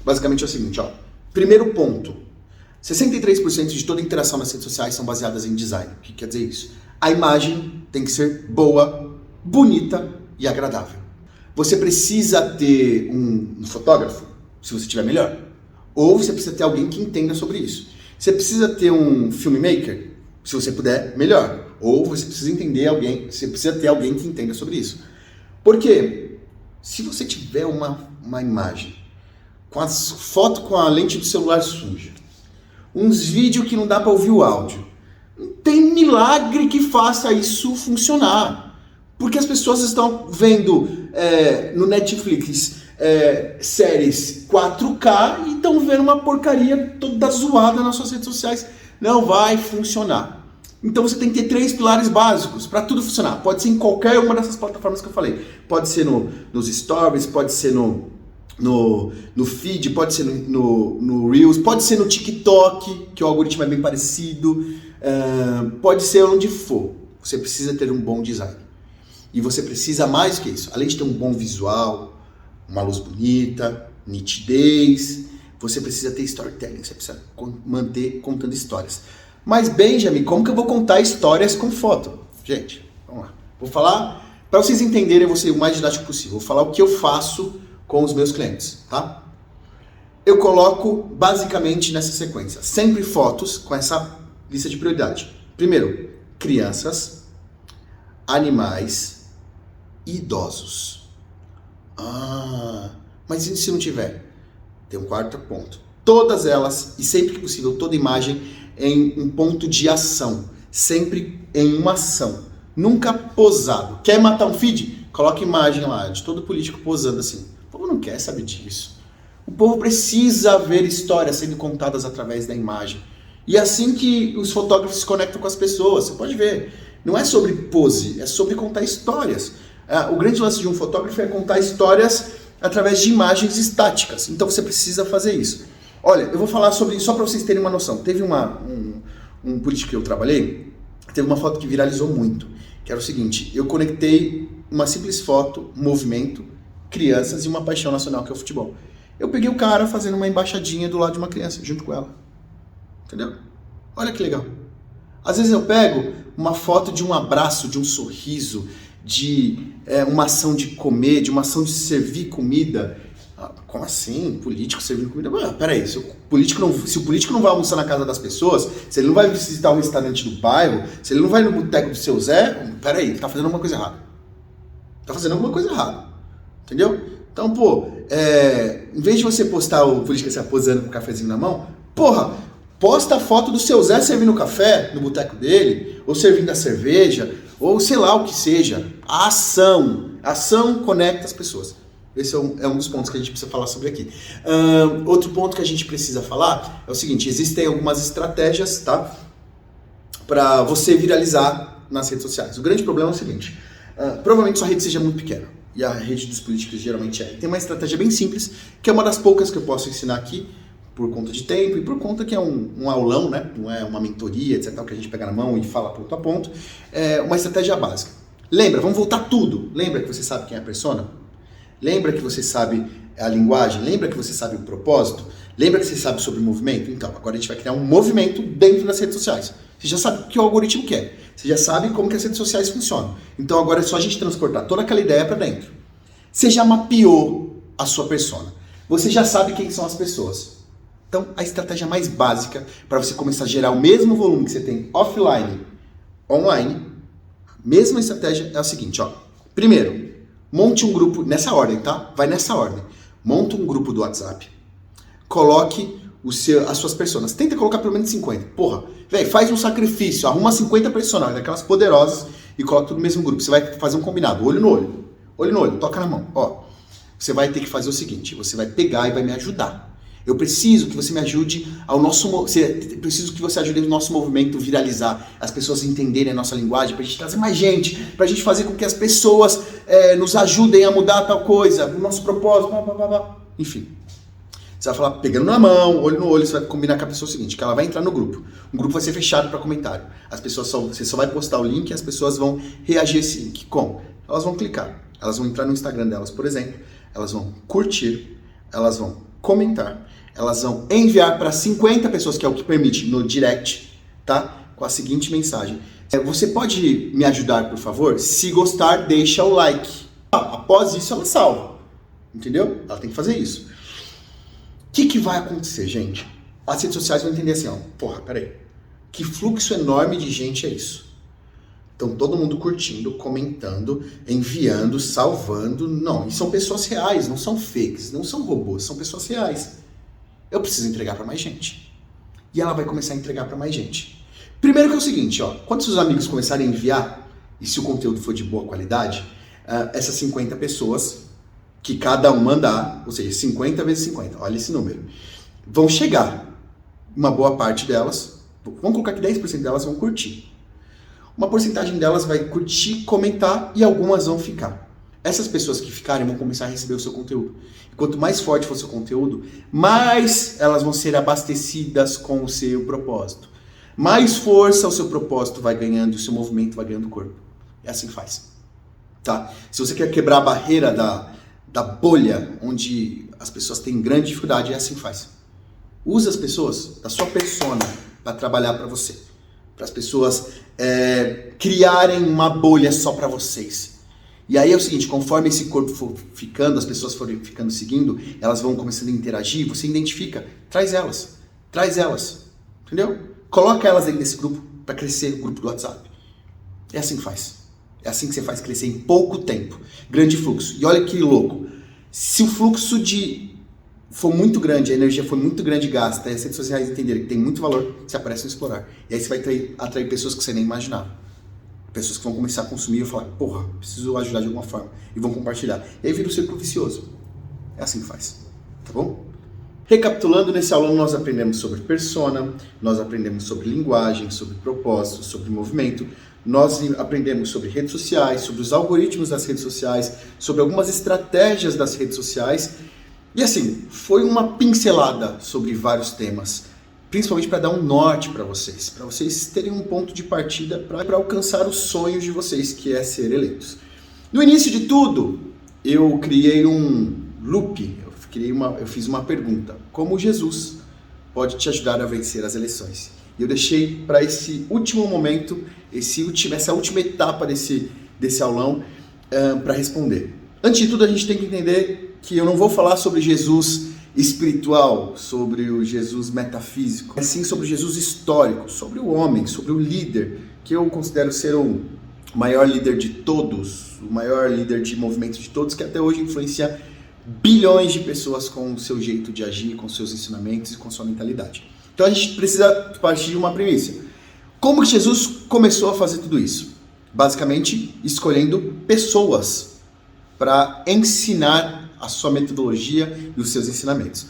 Basicamente é o seguinte, ó, primeiro ponto, 63% de toda interação nas redes sociais são baseadas em design. O que quer dizer isso? A imagem tem que ser boa, bonita e agradável. Você precisa ter um fotógrafo, se você tiver melhor. Ou você precisa ter alguém que entenda sobre isso. Você precisa ter um filmmaker, se você puder, melhor. Ou você precisa você precisa ter alguém que entenda sobre isso. Por quê? Se você tiver uma imagem, com as fotos com a lente do celular suja, uns vídeos que não dá para ouvir o áudio, não tem milagre que faça isso funcionar. Porque as pessoas estão vendo no Netflix séries 4K e estão vendo uma porcaria toda zoada nas suas redes sociais. Não vai funcionar. Então você tem que ter 3 pilares básicos para tudo funcionar. Pode ser em qualquer uma dessas plataformas que eu falei. Pode ser nos stories, pode ser no feed, pode ser no Reels, pode ser no TikTok, que o algoritmo é bem parecido. Pode ser onde for. Você precisa ter um bom design. E você precisa mais que isso. Além de ter um bom visual, uma luz bonita, nitidez, você precisa ter storytelling, você precisa manter contando histórias. Mas, Benjamin, como que eu vou contar histórias com foto? Gente, vamos lá. Vou falar, para vocês entenderem, eu vou ser o mais didático possível. Vou falar o que eu faço com os meus clientes, tá? Eu coloco basicamente nessa sequência, sempre fotos com essa lista de prioridade. Primeiro, crianças, animais e idosos. Mas e se não tiver? Tem um quarto ponto. Todas elas, e sempre que possível, toda imagem em um ponto de ação. Sempre em uma ação. Nunca posado. Quer matar um feed? Coloca imagem lá de todo político posando assim. O povo não quer saber disso. O povo precisa ver histórias sendo contadas através da imagem. E é assim que os fotógrafos se conectam com as pessoas. Você pode ver. Não é sobre pose, é sobre contar histórias. O grande lance de um fotógrafo é contar histórias através de imagens estáticas. Então você precisa fazer isso. Olha, eu vou falar sobre isso só para vocês terem uma noção. Teve um político que eu trabalhei, teve uma foto que viralizou muito, que era o seguinte: eu conectei uma simples foto, movimento, crianças e uma paixão nacional que é o futebol. Eu peguei o cara fazendo uma embaixadinha do lado de uma criança, junto com ela. Entendeu? Olha que legal. Às vezes eu pego uma foto de um abraço, de um sorriso, de uma ação de comer, de uma ação de servir comida. Como assim? Político servindo comida? Peraí, se o político não vai almoçar na casa das pessoas, se ele não vai visitar o restaurante do bairro, se ele não vai no boteco do seu Zé, peraí, ele tá fazendo alguma coisa errada. Tá fazendo alguma coisa errada. Entendeu? Então, em vez de você postar o político se posando com o cafezinho na mão, posta a foto do seu Zé servindo café no boteco dele, ou servindo a cerveja, ou sei lá o que seja. A ação conecta as pessoas. Esse é um dos pontos que a gente precisa falar sobre aqui. Outro ponto que a gente precisa falar é o seguinte: existem algumas estratégias, tá, para você viralizar nas redes sociais. O grande problema é o seguinte: provavelmente sua rede seja muito pequena. e a rede dos políticos geralmente é. Tem uma estratégia bem simples, que é uma das poucas que eu posso ensinar aqui, por conta de tempo e por conta que é um aulão, né? Não é uma mentoria, etc, que a gente pega na mão e fala ponto a ponto. É uma estratégia básica. Lembra, vamos voltar tudo. Lembra que você sabe quem é a persona? Lembra que você sabe a linguagem? Lembra que você sabe o propósito? Lembra que você sabe sobre o movimento? Então, agora a gente vai criar um movimento dentro das redes sociais. Você já sabe o que o algoritmo quer. Você já sabe como que as redes sociais funcionam. Então agora é só a gente transportar toda aquela ideia para dentro. Você já mapeou a sua persona. Você já sabe quem são as pessoas. Então, a estratégia mais básica para você começar a gerar o mesmo volume que você tem offline, online, a mesma estratégia é o seguinte, ó. Primeiro, monte um grupo, nessa ordem, tá? Vai nessa ordem. Monta um grupo do WhatsApp. Coloque as suas personas. Tenta colocar pelo menos 50. Porra, velho, faz um sacrifício. Arruma 50 personagens, daquelas poderosas, e coloca tudo no mesmo grupo. Você vai fazer um combinado, olho no olho. Olho no olho, toca na mão. Ó, você vai ter que fazer o seguinte, você vai pegar e vai me ajudar. Eu preciso que você me ajude preciso que você ajude o nosso movimento viralizar, as pessoas entenderem a nossa linguagem, pra gente trazer mais gente, pra gente fazer com que as pessoas nos ajudem a mudar tal coisa, o nosso propósito, blá, blá, blá, blá. Enfim. Você vai falar pegando na mão, olho no olho, você vai combinar com a pessoa o seguinte, que ela vai entrar no grupo. O grupo vai ser fechado para comentário. Você só vai postar o link e as pessoas vão reagir a esse link. Como? Elas vão clicar, elas vão entrar no Instagram delas, por exemplo, elas vão curtir, elas vão comentar, elas vão enviar para 50 pessoas, que é o que permite, no direct, tá? Com a seguinte mensagem. Você pode me ajudar, por favor? Se gostar, deixa o like. Após isso, ela salva. Entendeu? Ela tem que fazer isso. O que vai acontecer, gente? As redes sociais vão entender assim, ó. Porra, peraí. Que fluxo enorme de gente é isso? Então, todo mundo curtindo, comentando, enviando, salvando. Não, e são pessoas reais, não são fakes, não são robôs, são pessoas reais. Eu preciso entregar para mais gente. E ela vai começar a entregar para mais gente. Primeiro que é o seguinte, ó, quando seus amigos começarem a enviar, e se o conteúdo for de boa qualidade, essas 50 pessoas, que cada um mandar, ou seja, 50 vezes 50, olha esse número, vão chegar. Uma boa parte delas, vamos colocar que 10% delas vão curtir. Uma porcentagem delas vai curtir, comentar e algumas vão ficar. Essas pessoas que ficarem vão começar a receber o seu conteúdo. E quanto mais forte for o seu conteúdo, mais elas vão ser abastecidas com o seu propósito. Mais força o seu propósito vai ganhando, o seu movimento vai ganhando corpo. É assim que faz. Tá? Se você quer quebrar a barreira da bolha, onde as pessoas têm grande dificuldade, é assim que faz. Usa as pessoas da sua persona para trabalhar para você. Para as pessoas criarem uma bolha só para vocês. E aí é o seguinte, conforme esse corpo for ficando, as pessoas forem ficando seguindo, elas vão começando a interagir, você identifica, traz elas, entendeu? Coloca elas dentro desse grupo para crescer o grupo do WhatsApp. É assim que faz. É assim que você faz crescer em pouco tempo. Grande fluxo. E olha que louco. Se o fluxo for muito grande, a energia for muito grande e gasta, e as redes sociais entenderem que tem muito valor, você aparece no Explorar. E aí você vai atrair pessoas que você nem imaginava. Pessoas que vão começar a consumir e falar, porra, preciso ajudar de alguma forma. E vão compartilhar. E aí vira um círculo vicioso. É assim que faz. Tá bom? Recapitulando, nesse aulão nós aprendemos sobre persona, nós aprendemos sobre linguagem, sobre propósito, sobre movimento, nós aprendemos sobre redes sociais, sobre os algoritmos das redes sociais, sobre algumas estratégias das redes sociais. E assim, foi uma pincelada sobre vários temas, principalmente para dar um norte para vocês terem um ponto de partida para alcançar os sonhos de vocês, que é ser eleitos. No início de tudo, eu criei um loop, eu fiz uma pergunta: como Jesus pode te ajudar a vencer as eleições? E eu deixei para esse último momento, essa última etapa desse aulão para responder. Antes de tudo, a gente tem que entender que eu não vou falar sobre Jesus espiritual, sobre o Jesus metafísico, mas sim sobre o Jesus histórico, sobre o homem, sobre o líder, que eu considero ser o maior líder de todos, o maior líder de movimento de todos, que até hoje influencia bilhões de pessoas com o seu jeito de agir, com seus ensinamentos e com sua mentalidade. Então a gente precisa partir de uma premissa. Como que Jesus começou a fazer tudo isso? Basicamente, escolhendo pessoas para ensinar a sua metodologia e os seus ensinamentos.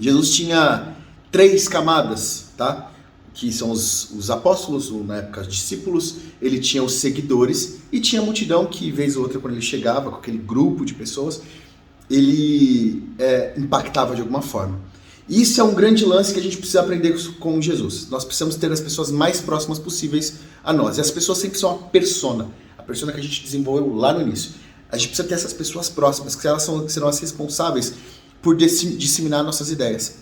Jesus tinha 3 camadas, tá? que são os apóstolos, ou na época os discípulos, ele tinha os seguidores e tinha a multidão que, vez ou outra, quando ele chegava com aquele grupo de pessoas, ele impactava de alguma forma. Isso é um grande lance que a gente precisa aprender com Jesus. Nós precisamos ter as pessoas mais próximas possíveis a nós. E as pessoas sempre são a persona que a gente desenvolveu lá no início. A gente precisa ter essas pessoas próximas, que elas serão as responsáveis por disseminar nossas ideias.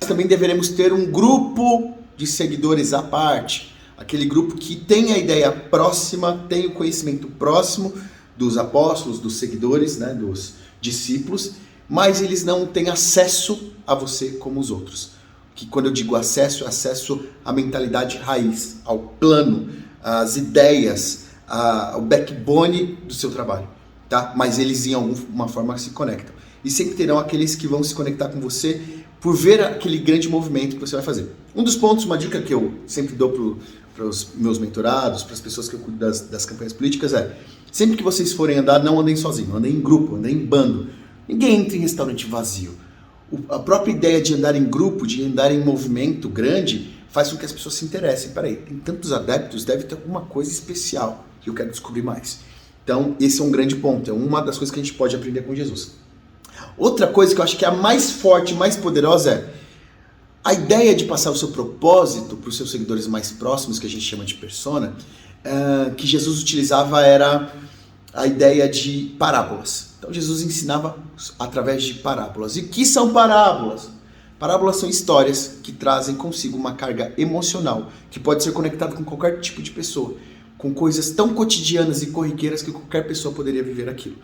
Nós também deveremos ter um grupo de seguidores à parte, aquele grupo que tem a ideia próxima, tem o conhecimento próximo dos apóstolos, dos seguidores, né, dos discípulos, mas eles não têm acesso a você como os outros. Que quando eu digo acesso, é acesso à mentalidade raiz, ao plano, às ideias, ao backbone do seu trabalho, tá? Mas eles em alguma forma se conectam. E sempre terão aqueles que vão se conectar com você por ver aquele grande movimento que você vai fazer. Um dos pontos, uma dica que eu sempre dou para os meus mentorados, para as pessoas que eu cuido das campanhas políticas é: sempre que vocês forem andar, não andem sozinhos, andem em grupo, andem em bando. Ninguém entra em restaurante vazio. A própria ideia de andar em grupo, de andar em movimento grande, faz com que as pessoas se interessem. Peraí, tem tantos adeptos, deve ter alguma coisa especial que eu quero descobrir mais. Então, esse é um grande ponto, é uma das coisas que a gente pode aprender com Jesus. Outra coisa que eu acho que é a mais forte, mais poderosa é a ideia de passar o seu propósito para os seus seguidores mais próximos, que a gente chama de persona, que Jesus utilizava era a ideia de parábolas. Então Jesus ensinava através de parábolas. E o que são parábolas? Parábolas são histórias que trazem consigo uma carga emocional, que pode ser conectada com qualquer tipo de pessoa, com coisas tão cotidianas e corriqueiras que qualquer pessoa poderia viver aquilo.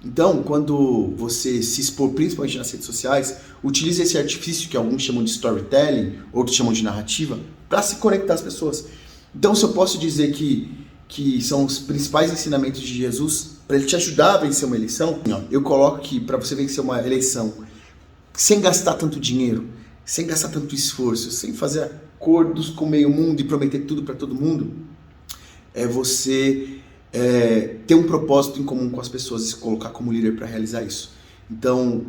Então, quando você se expor, principalmente nas redes sociais, utilize esse artifício que alguns chamam de storytelling, outros chamam de narrativa, para se conectar às pessoas. Então, se eu posso dizer que são os principais ensinamentos de Jesus, para ele te ajudar a vencer uma eleição, eu coloco que para você vencer uma eleição sem gastar tanto dinheiro, sem gastar tanto esforço, sem fazer acordos com o meio mundo e prometer tudo para todo mundo, é você ter um propósito em comum com as pessoas e se colocar como líder para realizar isso. Então,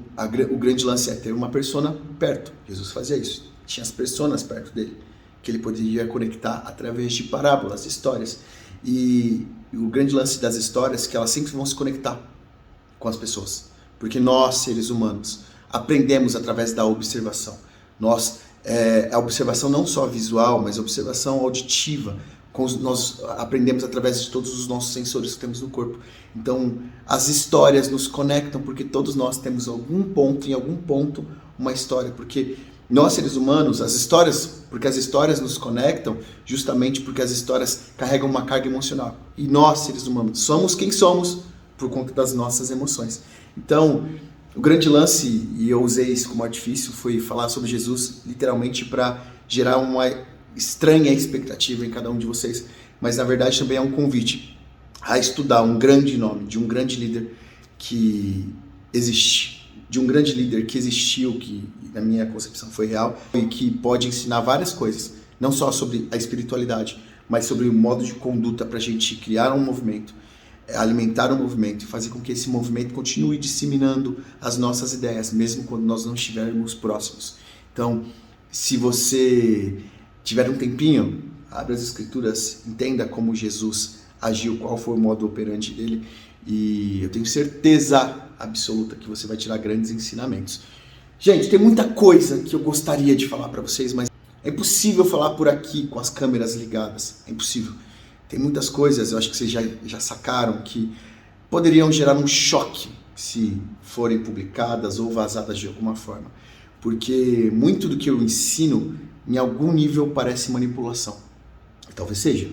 o grande lance é ter uma persona perto. Jesus fazia isso. Tinha as personas perto dele, que ele poderia conectar através de parábolas, histórias. E o grande lance das histórias é que elas sempre vão se conectar com as pessoas. Porque nós, seres humanos, aprendemos através da observação. A observação não só visual, mas a observação auditiva. Nós aprendemos através de todos os nossos sensores que temos no corpo. Então, as histórias nos conectam porque todos nós temos em algum ponto, uma história. Porque nós, seres humanos, as histórias nos conectam justamente porque as histórias carregam uma carga emocional. E nós, seres humanos, somos quem somos por conta das nossas emoções. Então, o grande lance, e eu usei isso como artifício, foi falar sobre Jesus literalmente para gerar uma estranha expectativa em cada um de vocês, mas na verdade também é um convite a estudar um grande nome, de um grande líder que existe, de um grande líder que existiu, que na minha concepção foi real e que pode ensinar várias coisas, não só sobre a espiritualidade, mas sobre o modo de conduta para a gente criar um movimento, alimentar um movimento e fazer com que esse movimento continue disseminando as nossas ideias, mesmo quando nós não estivermos próximos. Então, se você tiver um tempinho, abra as escrituras, entenda como Jesus agiu, qual foi o modo operandi dele, e eu tenho certeza absoluta que você vai tirar grandes ensinamentos. Gente, tem muita coisa que eu gostaria de falar para vocês, mas é impossível falar por aqui com as câmeras ligadas, é impossível. Tem muitas coisas, eu acho que vocês já sacaram, que poderiam gerar um choque se forem publicadas ou vazadas de alguma forma, porque muito do que eu ensino em algum nível parece manipulação. Talvez seja.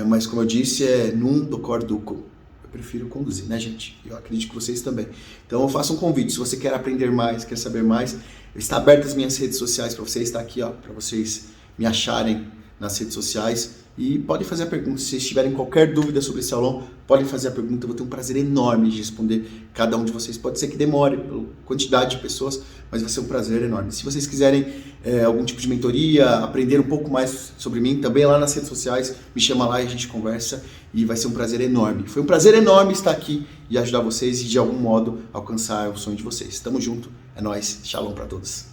Mas como eu disse, num do cor duco. Eu prefiro conduzir, né, gente? Eu acredito que vocês também. Então eu faço um convite. Se você quer aprender mais, quer saber mais, está aberto as minhas redes sociais para vocês. Está aqui, ó, para vocês me acharem nas redes sociais. E podem fazer a pergunta. Se vocês tiverem qualquer dúvida sobre esse aulão, podem fazer a pergunta. Eu vou ter um prazer enorme de responder cada um de vocês. Pode ser que demore pela quantidade de pessoas, mas vai ser um prazer enorme. Se vocês quiserem algum tipo de mentoria, aprender um pouco mais sobre mim, também lá nas redes sociais, me chama lá e a gente conversa. E vai ser um prazer enorme. Foi um prazer enorme estar aqui e ajudar vocês e de algum modo alcançar o sonho de vocês. Tamo junto. É nóis. Shalom para todos.